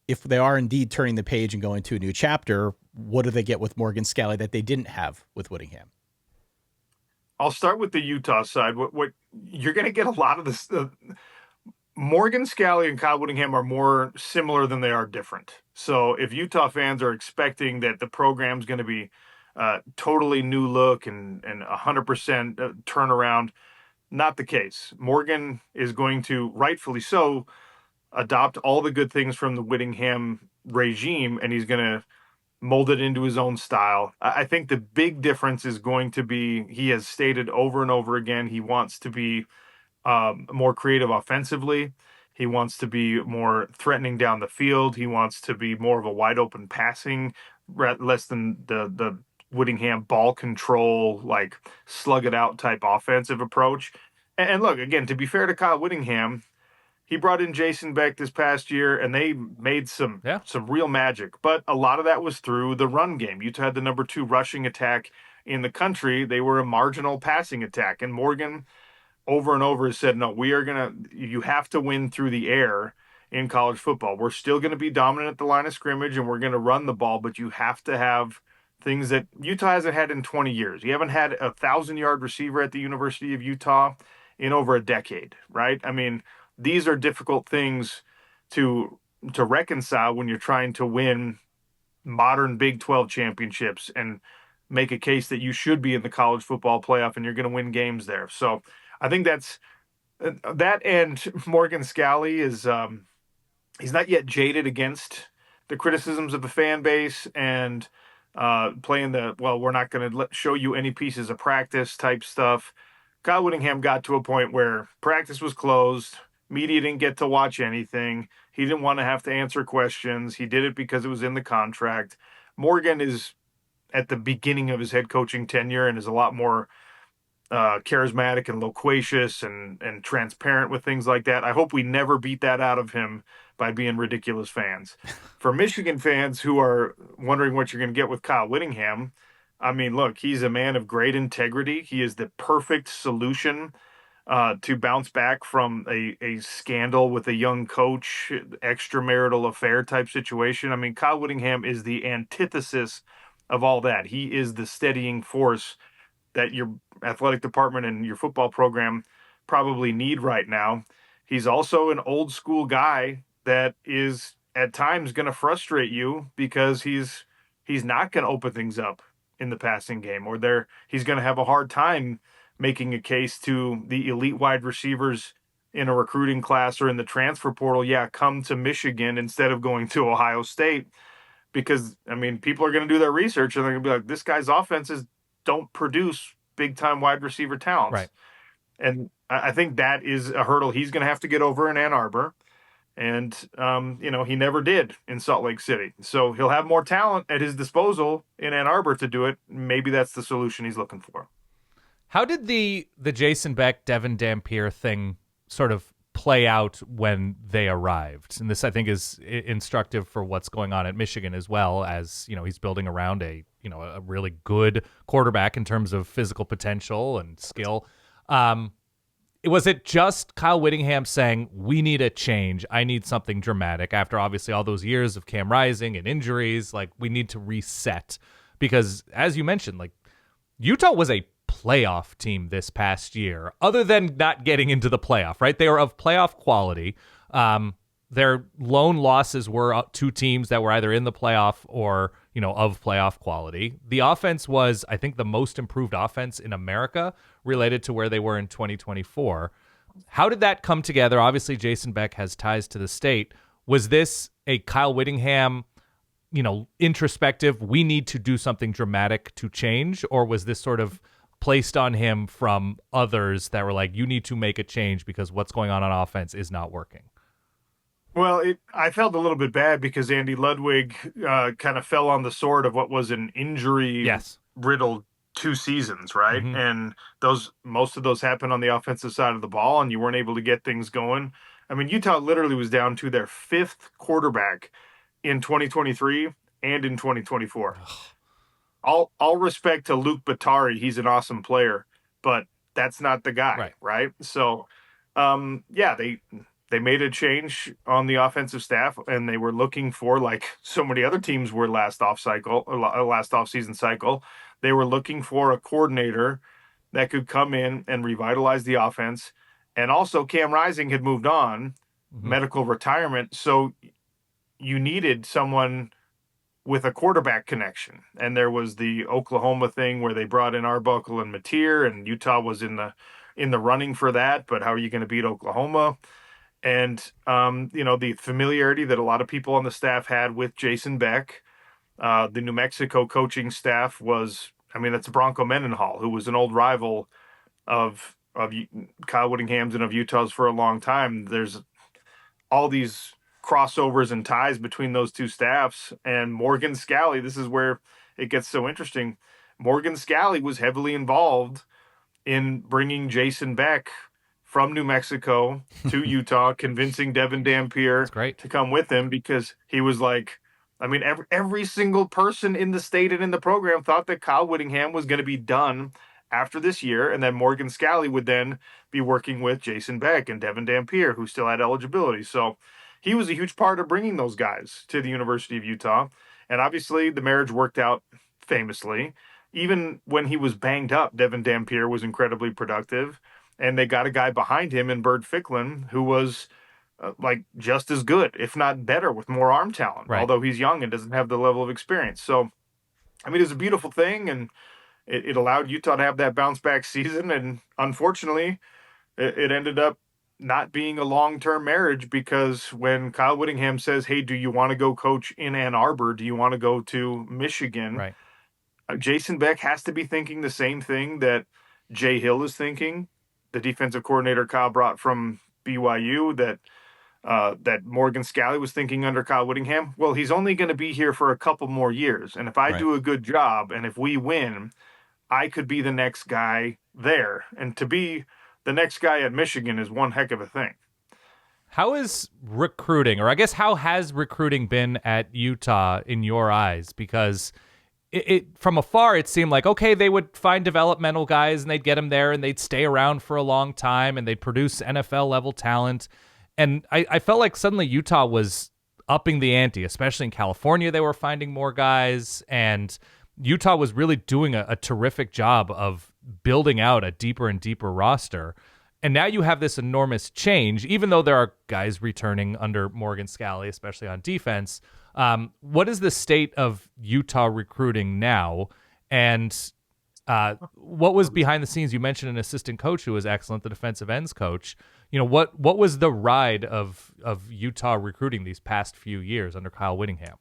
if they are indeed turning the page and going to a new chapter, what do they get with Morgan Scally that they didn't have with Whittingham? I'll start with the Utah side. What you're going to get a lot of this. Morgan Scally and Kyle Whittingham are more similar than they are different. So if Utah fans are expecting that the program's going to be totally new look and 100% turnaround, not the case. Morgan is going to, rightfully so, adopt all the good things from the Whittingham regime, and he's going to mold it into his own style. I think the big difference is going to be, he has stated over and over again, he wants to be more creative offensively. He wants to be more threatening down the field. He wants to be more of a wide open passing, less than the Whittingham ball control, like slug it out type offensive approach. And look, again, to be fair to Kyle Whittingham, he brought in Jason Beck this past year, and they made some real magic. But a lot of that was through the run game. Utah had the number 2 rushing attack in the country, they were a marginal passing attack. And Morgan over and over has said, no, you have to win through the air in college football. We're still going to be dominant at the line of scrimmage and we're going to run the ball, but you have to have things that Utah hasn't had in 20 years. You haven't had a 1,000-yard receiver at the University of Utah in over a decade, right? I mean, these are difficult things to reconcile when you're trying to win modern Big 12 championships and make a case that you should be in the college football playoff and you're going to win games there. So I think that's that. And Morgan Scalley is he's not yet jaded against the criticisms of the fan base and playing we're not going to show you any pieces of practice type stuff. Kyle Whittingham got to a point where practice was closed. Media didn't get to watch anything. He didn't want to have to answer questions. He did it because it was in the contract. Morgan is at the beginning of his head coaching tenure and is a lot more charismatic and loquacious and transparent with things like that. I hope we never beat that out of him by being ridiculous fans. For Michigan fans who are wondering what you're going to get with Kyle Whittingham, I mean, look, he's a man of great integrity. He is the perfect solution to bounce back from a scandal with a young coach, extramarital affair type situation. I mean, Kyle Whittingham is the antithesis of all that. He is the steadying force that your athletic department and your football program probably need right now. He's also an old school guy that is at times going to frustrate you because he's not going to open things up in the passing game, or he's going to have a hard time making a case to the elite wide receivers in a recruiting class or in the transfer portal. Yeah, come to Michigan instead of going to Ohio State, because I mean, people are going to do their research and they're going to be like, this guy's offenses don't produce big time wide receiver talents. Right. And I think that is a hurdle he's going to have to get over in Ann Arbor. And, he never did in Salt Lake City. So he'll have more talent at his disposal in Ann Arbor to do it. Maybe that's the solution he's looking for. How did the Jason Beck, Devin Dampier thing sort of play out when they arrived? And this, I think, is instructive for what's going on at Michigan as well, as, he's building around a really good quarterback in terms of physical potential and skill. Was it just Kyle Whittingham saying, we need a change, I need something dramatic, after obviously all those years of Cam Rising and injuries, like we need to reset? Because as you mentioned, like Utah was a playoff team this past year, other than not getting into the playoff, right? They were of playoff quality. Their lone losses were two teams that were either in the playoff or, of playoff quality. The offense was, I think, the most improved offense in America related to where they were in 2024. How did that come together? Obviously, Jason Beck has ties to the state. Was this a Kyle Whittingham, introspective, we need to do something dramatic to change? Or was this sort of placed on him from others that were like, you need to make a change because what's going on offense is not working? Well, I felt a little bit bad because Andy Ludwig kind of fell on the sword of what was an injury-riddled 2 seasons, right? Mm-hmm. And most of those happened on the offensive side of the ball, and you weren't able to get things going. I mean, Utah literally was down to their 5th quarterback in 2023 and in 2024. All respect to Luke Batari. He's an awesome player, but that's not the guy, right? So, they made a change on the offensive staff, and they were looking for, like so many other teams were last offseason cycle, they were looking for a coordinator that could come in and revitalize the offense. And also Cam Rising had moved on, medical retirement. So you needed someone with a quarterback connection. And there was the Oklahoma thing where they brought in Arbuckle and Mateer, and Utah was in the running for that. But how are you going to beat Oklahoma? And, the familiarity that a lot of people on the staff had with Jason Beck, the New Mexico coaching staff that's Bronco Mendenhall, who was an old rival of Kyle Whittingham's and of Utah's for a long time. There's all these crossovers and ties between those two staffs. And Morgan Scalley, this is where it gets so interesting. Morgan Scalley was heavily involved in bringing Jason Beck from New Mexico to Utah, convincing Devin Dampier to come with him, because he was like, I mean, every single person in the state and in the program thought that Kyle Whittingham was going to be done after this year, and then Morgan Scalley would then be working with Jason Beck and Devin Dampier, who still had eligibility. So he was a huge part of bringing those guys to the University of Utah. And obviously, the marriage worked out famously. Even when he was banged up, Devin Dampier was incredibly productive. And they got a guy behind him in Bird Ficklin who was like just as good, if not better, with more arm talent, Right. although he's young and doesn't have the level of experience. So, I mean, it's a beautiful thing, and it allowed Utah to have that bounce back season. And unfortunately, it ended up not being a long-term marriage, because when Kyle Whittingham says, hey, do you want to go coach in Ann Arbor? Do you want to go to Michigan? Right. Jason Beck has to be thinking the same thing that Jay Hill is thinking, the defensive coordinator Kyle brought from BYU, that Morgan Scalley was thinking under Kyle Whittingham. Well, he's only going to be here for a couple more years. And if I do a good job and if we win, I could be the next guy there. And to be the next guy at Michigan is one heck of a thing. How is recruiting, or I guess how has recruiting been at Utah in your eyes? Because it from afar, it seemed like, okay, they would find developmental guys and they'd get them there and they'd stay around for a long time and they'd produce NFL level talent. And I felt like suddenly Utah was upping the ante, especially in California. They were finding more guys, and Utah was really doing a terrific job of building out a deeper and deeper roster. And now you have this enormous change, even though there are guys returning under Morgan Scalley, especially on defense. What is the state of Utah recruiting now? And what was behind the scenes? You mentioned an assistant coach who was excellent, the defensive ends coach. You know, what was the ride of Utah recruiting these past few years under Kyle Whittingham?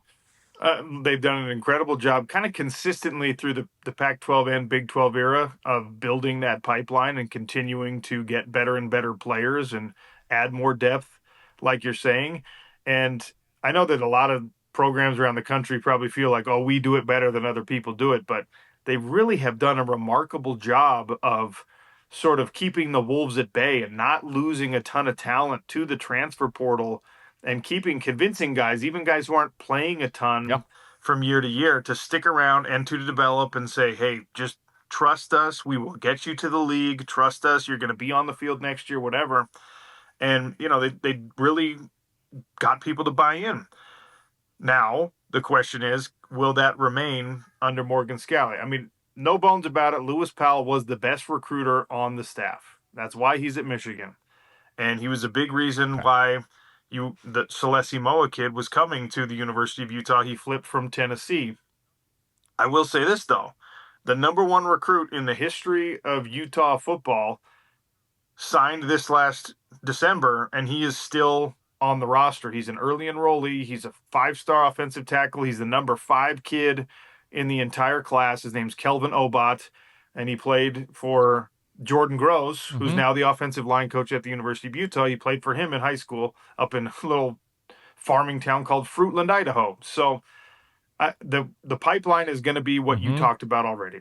They've done an incredible job kind of consistently through the Pac-12 and Big 12 era of building that pipeline and continuing to get better and better players and add more depth, like you're saying. And I know that a lot of programs around the country probably feel like, oh, we do it better than other people do it, but they really have done a remarkable job of sort of keeping the Wolves at bay and not losing a ton of talent to the transfer portal, and convincing guys, even guys who aren't playing a ton from year to year, to stick around and to develop and say, hey, just trust us. We will get you to the league. Trust us. You're going to be on the field next year, whatever. And, you know, they really got people to buy in. Now, the question is, will that remain under Morgan Scalley? I mean, no bones about it. Lewis Powell was the best recruiter on the staff. That's why he's at Michigan. And he was a big reason why the Celesi Moa kid was coming to the University of Utah. He flipped from Tennessee. I will say this, though. The number one recruit in the history of Utah football signed this last December, and he is still on the roster. He's an early enrollee. He's a 5-star offensive tackle. He's the number 5 kid in the entire class. His name's Kelvin Obot, and he played for Jordan Gross, who's now the offensive line coach at the University of Utah. He played for him in high school up in a little farming town called Fruitland, Idaho. So the pipeline is going to be what you talked about already.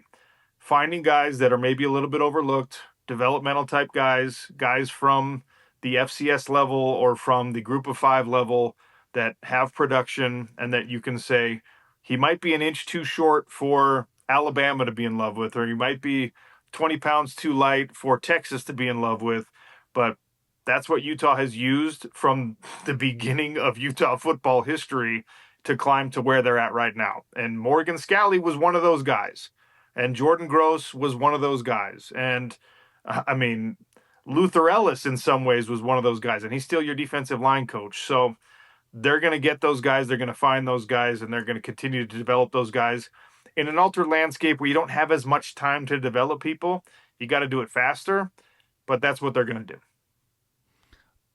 Finding guys that are maybe a little bit overlooked, developmental type guys from the FCS level or from the group of 5 level that have production, and that you can say, he might be an inch too short for Alabama to be in love with, or he might be 20 pounds too light for Texas to be in love with. But that's what Utah has used from the beginning of Utah football history to climb to where they're at right now. And Morgan Scalley was one of those guys. And Jordan Gross was one of those guys. And I mean, Luther Ellis in some ways was one of those guys. And he's still your defensive line coach. So they're going to get those guys. They're going to find those guys. And they're going to continue to develop those guys. In an altered landscape where you don't have as much time to develop people, you got to do it faster. But that's what they're going to do.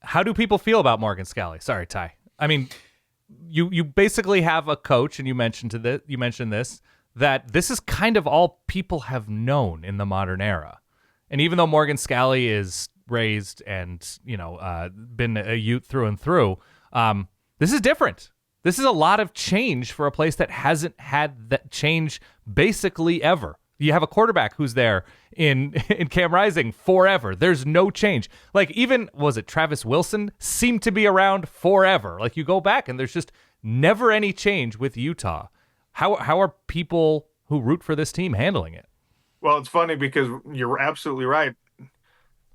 How do people feel about Morgan Scalley? Sorry, Ty. I mean, you basically have a coach, and you mentioned this, that this is kind of all people have known in the modern era. And even though Morgan Scalley is raised and, been a Ute through and through, this is different. This is a lot of change for a place that hasn't had that change basically ever. You have a quarterback who's there in Cam Rising forever. There's no change. Like, even, was it Travis Wilson, seemed to be around forever. Like, you go back and there's just never any change with Utah. How are people who root for this team handling it? Well, it's funny because you're absolutely right.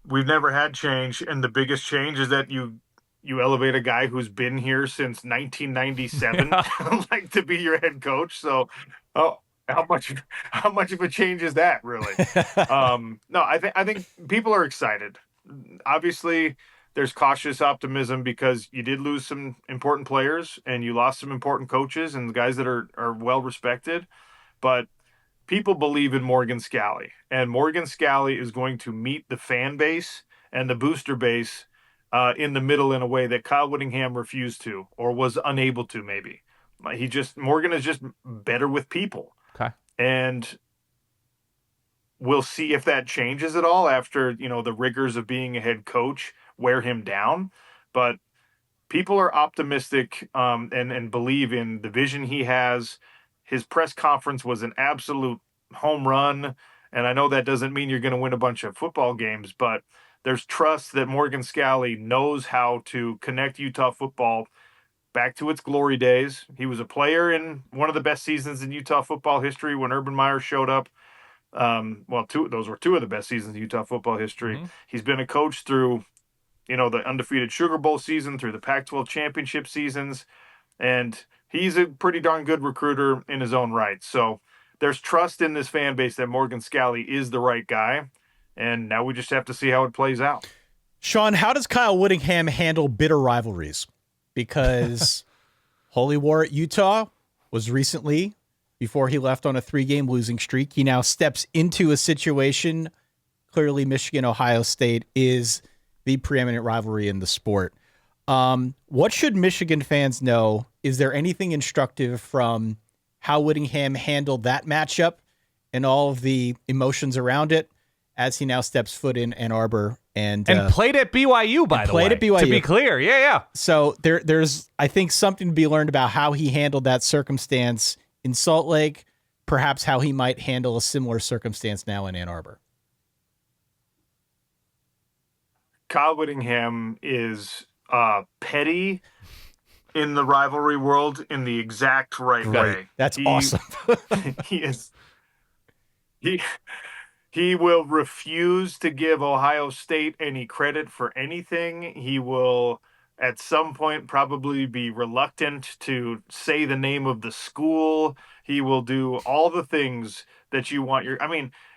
We've never had change, and the biggest change is that you elevate a guy who's been here since 1997 like to be your head coach. So, oh, how much of a change is that really? No, I think people are excited. Obviously, there's cautious optimism because you did lose some important players and you lost some important coaches and guys that are well respected, but people believe in Morgan Scalley, and Morgan Scalley is going to meet the fan base and the booster base in the middle in a way that Kyle Whittingham refused to or was unable to. Maybe Morgan is just better with people. Okay, and we'll see if that changes at all after the rigors of being a head coach wear him down. But people are optimistic and believe in the vision he has. His press conference was an absolute home run. And I know that doesn't mean you're going to win a bunch of football games, but there's trust that Morgan Scalley knows how to connect Utah football back to its glory days. He was a player in one of the best seasons in Utah football history when Urban Meyer showed up. Those were two of the best seasons in Utah football history. Mm-hmm. He's been a coach through, the undefeated Sugar Bowl season, through the Pac-12 championship seasons, and he's a pretty darn good recruiter in his own right. So there's trust in this fan base that Morgan Scalley is the right guy, and now we just have to see how it plays out. Sean, how does Kyle Whittingham handle bitter rivalries? Because Holy War at Utah was recently, before he left on a 3-game losing streak. He now steps into a situation. Clearly, Michigan-Ohio State is the preeminent rivalry in the sport. What should Michigan fans know? Is there anything instructive from how Whittingham handled that matchup and all of the emotions around it as he now steps foot in Ann Arbor and played at BYU, by the way. Played at BYU. To be clear, yeah. So there's, I think, something to be learned about how he handled that circumstance in Salt Lake, perhaps how he might handle a similar circumstance now in Ann Arbor. Kyle Whittingham is petty in the rivalry world in the exact right way. That's awesome. He will refuse to give Ohio State any credit for anything. He will, at some point, probably be reluctant to say the name of the school. He will do all the things that you want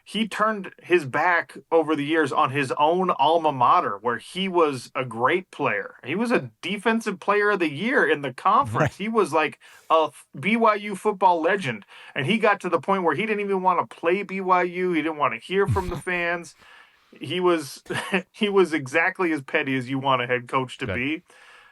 he turned his back over the years on his own alma mater, where he was a great player. He was a defensive player of the year in the conference. Right. He was like a BYU football legend. And he got to the point where he didn't even want to play BYU. He didn't want to hear from the fans. He was exactly as petty as you want a head coach to be.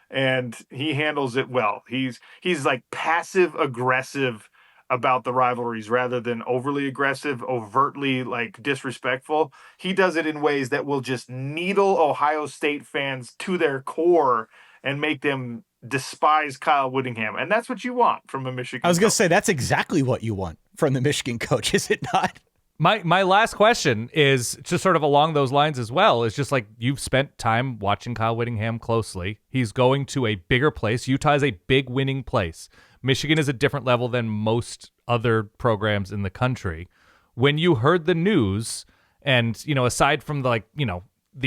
And he handles it well. He's like passive aggressive about the rivalries rather than overly aggressive, overtly like disrespectful. He does it in ways that will just needle Ohio State fans to their core and make them despise Kyle Whittingham. And that's what you want from a Michigan coach. I was going to say, that's exactly what you want from the Michigan coach, is it not? My last question is just sort of along those lines as well. It's just like, you've spent time watching Kyle Whittingham closely. He's going to a bigger place. Utah is a big winning place. Michigan is a different level than most other programs in the country. When you heard the news, and aside from the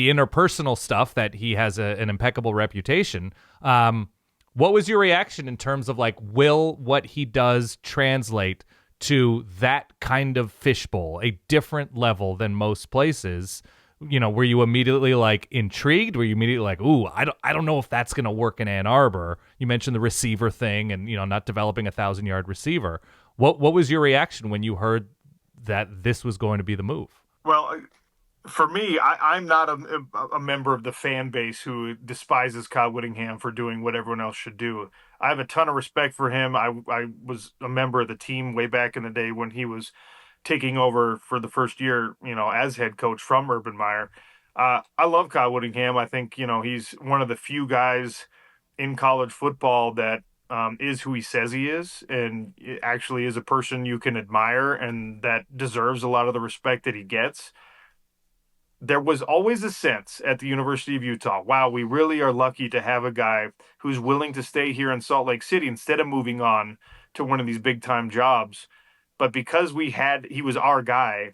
interpersonal stuff that he has an impeccable reputation, what was your reaction in terms of will what he does translate to that kind of fishbowl, a different level than most places? Were you immediately intrigued? Were you immediately ooh, I don't know if that's going to work in Ann Arbor? You mentioned the receiver thing and, not developing a 1,000-yard receiver. What was your reaction when you heard that this was going to be the move? Well, for me, I'm not a member of the fan base who despises Kyle Whittingham for doing what everyone else should do. I have a ton of respect for him. I was a member of the team way back in the day when he was taking over for the first year, as head coach from Urban Meyer. I love Kyle Whittingham. I think, he's one of the few guys in college football that is who he says he is, and actually is a person you can admire and that deserves a lot of the respect that he gets. there was always a sense at the University of Utah, wow, we really are lucky to have a guy who's willing to stay here in Salt Lake City instead of moving on to one of these big time jobs. But because he was our guy,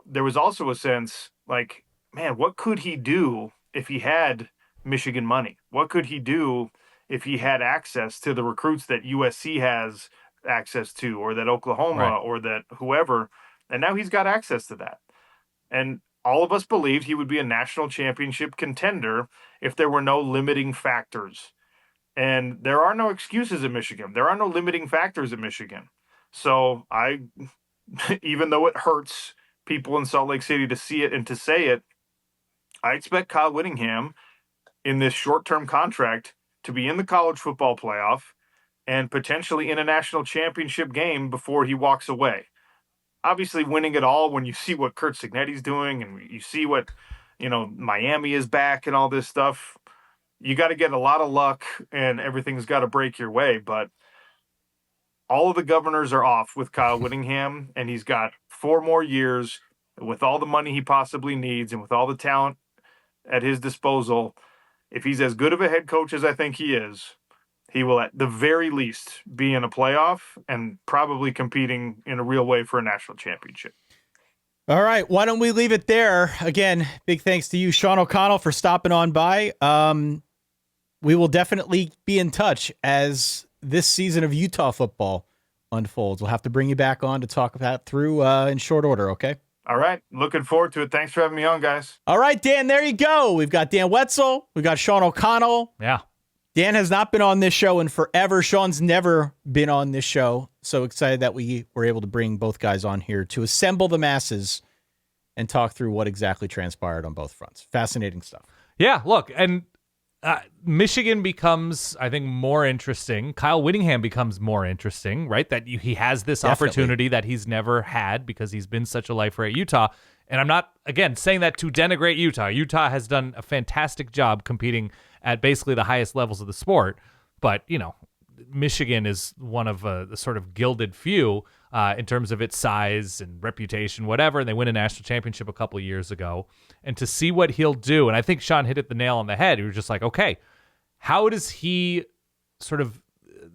there was also a sense like, man, what could he do if he had Michigan money? What could he do if he had access to the recruits that USC has access to, or that Oklahoma, Right. or that whoever? And now he's got access to that. And all of us believed he would be a national championship contender if there were no limiting factors. And there are no excuses at Michigan. There are no limiting factors at Michigan. So even though it hurts people in Salt Lake City to see it and to say it, I expect Kyle Whittingham in this short-term contract to be in the college football playoff and potentially in a national championship game before he walks away. Obviously winning it all, when you see what Kurt Cignetti's doing and you see what, Miami is back and all this stuff, you got to get a lot of luck and everything's got to break your way. But all of the governors are off with Kyle Whittingham, and he's got 4 more years with all the money he possibly needs and with all the talent at his disposal. If he's as good of a head coach as I think he is, he will at the very least be in a playoff and probably competing in a real way for a national championship. All right, why don't we leave it there? Again, big thanks to you, Sean O'Connell, for stopping on by. We will definitely be in touch as this season of Utah football unfolds. We'll have to bring you back on to talk that through in short order, okay? All right, looking forward to it. Thanks for having me on, guys. All right, Dan, there you go. We've got Dan Wetzel. We've got Sean O'Connell. Yeah. Dan has not been on this show in forever. Sean's never been on this show. So excited that we were able to bring both guys on here to assemble the masses and talk through what exactly transpired on both fronts. Fascinating stuff. Yeah, look, and Michigan becomes, I think, more interesting. Kyle Whittingham becomes more interesting, right? That he has this opportunity that he's never had because he's been such a lifer at Utah. And I'm not, again, saying that to denigrate Utah. Utah has done a fantastic job competing at basically the highest levels of the sport. But, Michigan is one of the sort of gilded few in terms of its size and reputation, whatever. And they win a national championship a couple of years ago. And to see what he'll do, and I think Sean hit the nail on the head. He was just like, okay, how does he sort of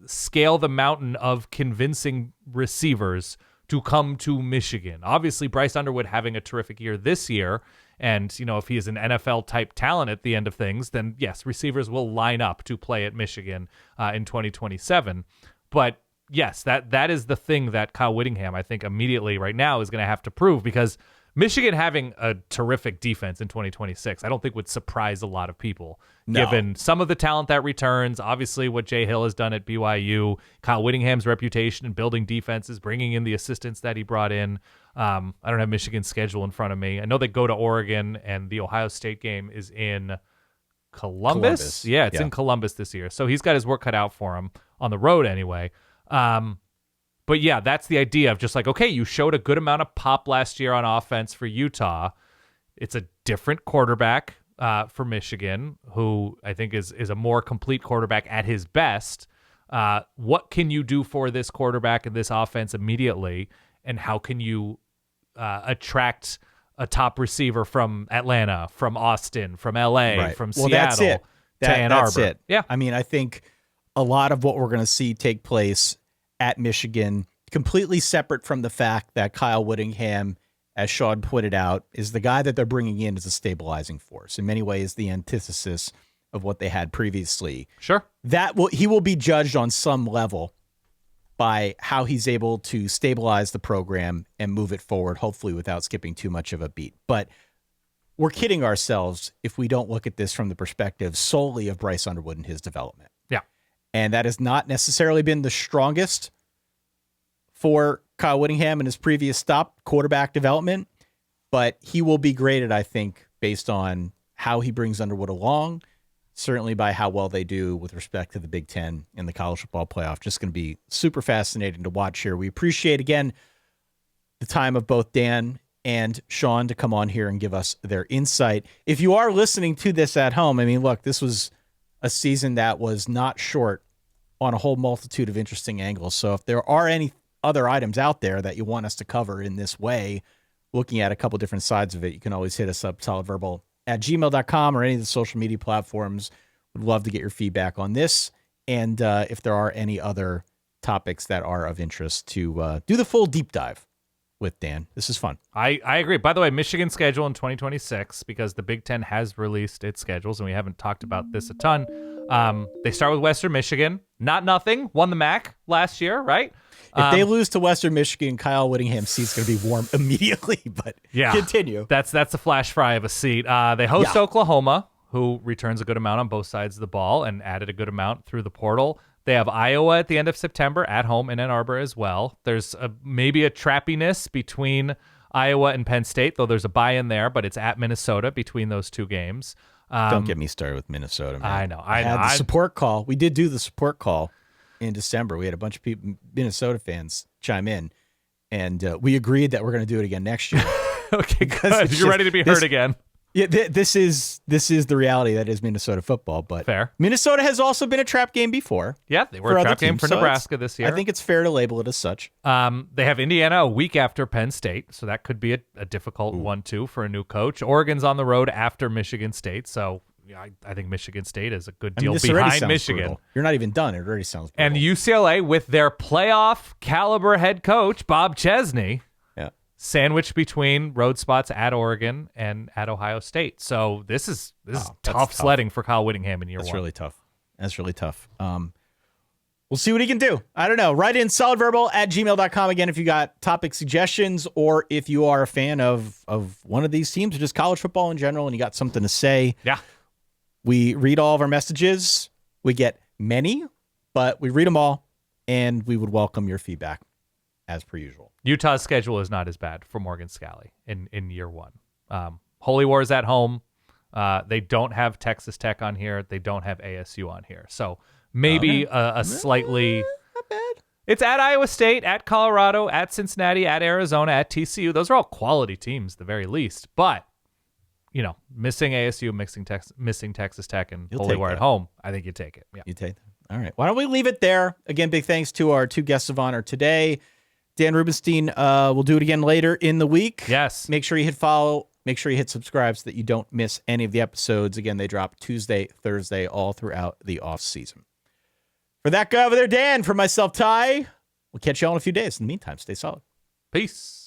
scale the mountain of convincing receivers to come to Michigan? Obviously, Bryce Underwood having a terrific year this year. And, if he is an NFL-type talent at the end of things, then, yes, receivers will line up to play at Michigan in 2027. But, yes, that is the thing that Kyle Whittingham, I think, immediately right now is going to have to prove, because Michigan having a terrific defense in 2026, I don't think would surprise a lot of people, given some of the talent that returns, obviously what Jay Hill has done at BYU, Kyle Whittingham's reputation in building defenses, bringing in the assistants that he brought in. I don't have Michigan's schedule in front of me. I know they go to Oregon, and the Ohio State game is in Columbus. Yeah, it's in Columbus this year. So he's got his work cut out for him on the road anyway. But yeah, that's the idea of just like, okay, you showed a good amount of pop last year on offense for Utah. It's a different quarterback for Michigan, who I think is a more complete quarterback at his best. What can you do for this quarterback and this offense immediately? And how can you attract a top receiver from Atlanta, from Austin, from LA, from Seattle that's it. to Ann Arbor? That's it. Yeah. I mean, I think a lot of what we're going to see take place at Michigan, completely separate from the fact that Kyle Whittingham, as Sean pointed out, is the guy that they're bringing in as a stabilizing force. In many ways, the antithesis of what they had previously. Sure. He will be judged on some level by how he's able to stabilize the program and move it forward, hopefully without skipping too much of a beat. But we're kidding ourselves if we don't look at this from the perspective solely of Bryce Underwood and his development. Yeah. And that has not necessarily been the strongest for Kyle Whittingham in his previous stop, quarterback development, but he will be graded, I think, based on how he brings Underwood along, certainly by how well they do with respect to the Big Ten in the college football playoff. Just going to be super fascinating to watch here. We appreciate, again, the time of both Dan and Sean to come on here and give us their insight. If you are listening to this at home, I mean, look, this was a season that was not short on a whole multitude of interesting angles. So if there are any other items out there that you want us to cover in this way, looking at a couple different sides of it, you can always hit us up, solidverbal@gmail.com or any of the social media platforms. Would love to get your feedback on this. And if there are any other topics that are of interest to do the full deep dive with Dan. This is fun. I agree. By the way, Michigan's schedule in 2026, because the Big Ten has released its schedules, and we haven't talked about this a ton. They start with Western Michigan. Not nothing. Won the MAC last year, right? If they lose to Western Michigan, Kyle Whittingham's seat's going to be warm immediately, but continue. That's a flash fry of a seat. They host Oklahoma, who returns a good amount on both sides of the ball and added a good amount through the portal. They have Iowa at the end of September at home in Ann Arbor as well. There's maybe a trappiness between Iowa and Penn State, though there's a bye-in there, but it's at Minnesota between those two games. Don't get me started with Minnesota, man. I know. I had the support call. We did do the support call in December. We had a bunch of people, Minnesota fans, chime in, and we agreed that we're going to do it again next year. Okay, good. You're ready to be hurt again. Yeah, this is the reality that is Minnesota football. But fair. Minnesota has also been a trap game before. Yeah, they were a trap game for Nebraska this year. I think it's fair to label it as such. They have Indiana a week after Penn State, so that could be a difficult one too for a new coach. Oregon's on the road after Michigan State, so I think Michigan State is a good deal behind Michigan. Brutal. You're not even done. It already sounds brutal. And UCLA with their playoff caliber head coach Bob Chesney. Sandwiched between road spots at Oregon and at Ohio State. So this is tough sledding for Kyle Whittingham in year one. That's really tough. We'll see what he can do. I don't know. Write in solidverbal@gmail.com again if you got topic suggestions, or if you are a fan of one of these teams or just college football in general and you got something to say. Yeah. We read all of our messages. We get many, but we read them all, and we would welcome your feedback as per usual. Utah's schedule is not as bad for Morgan Scalley in year one. Holy War's at home. They don't have Texas Tech on here. They don't have ASU on here. So maybe a slightly... Not bad. It's at Iowa State, at Colorado, at Cincinnati, at Arizona, at TCU. Those are all quality teams, at the very least. But, missing ASU, missing Texas Tech, and Holy War at home, I think you take it. Yeah. You take that. All right. Why don't we leave it there? Again, big thanks to our two guests of honor today. Dan Rubenstein, we'll do it again later in the week. Yes. Make sure you hit follow. Make sure you hit subscribe so that you don't miss any of the episodes. Again, they drop Tuesday, Thursday, all throughout the off season. For that guy over there, Dan, for myself, Ty, we'll catch you all in a few days. In the meantime, stay solid. Peace.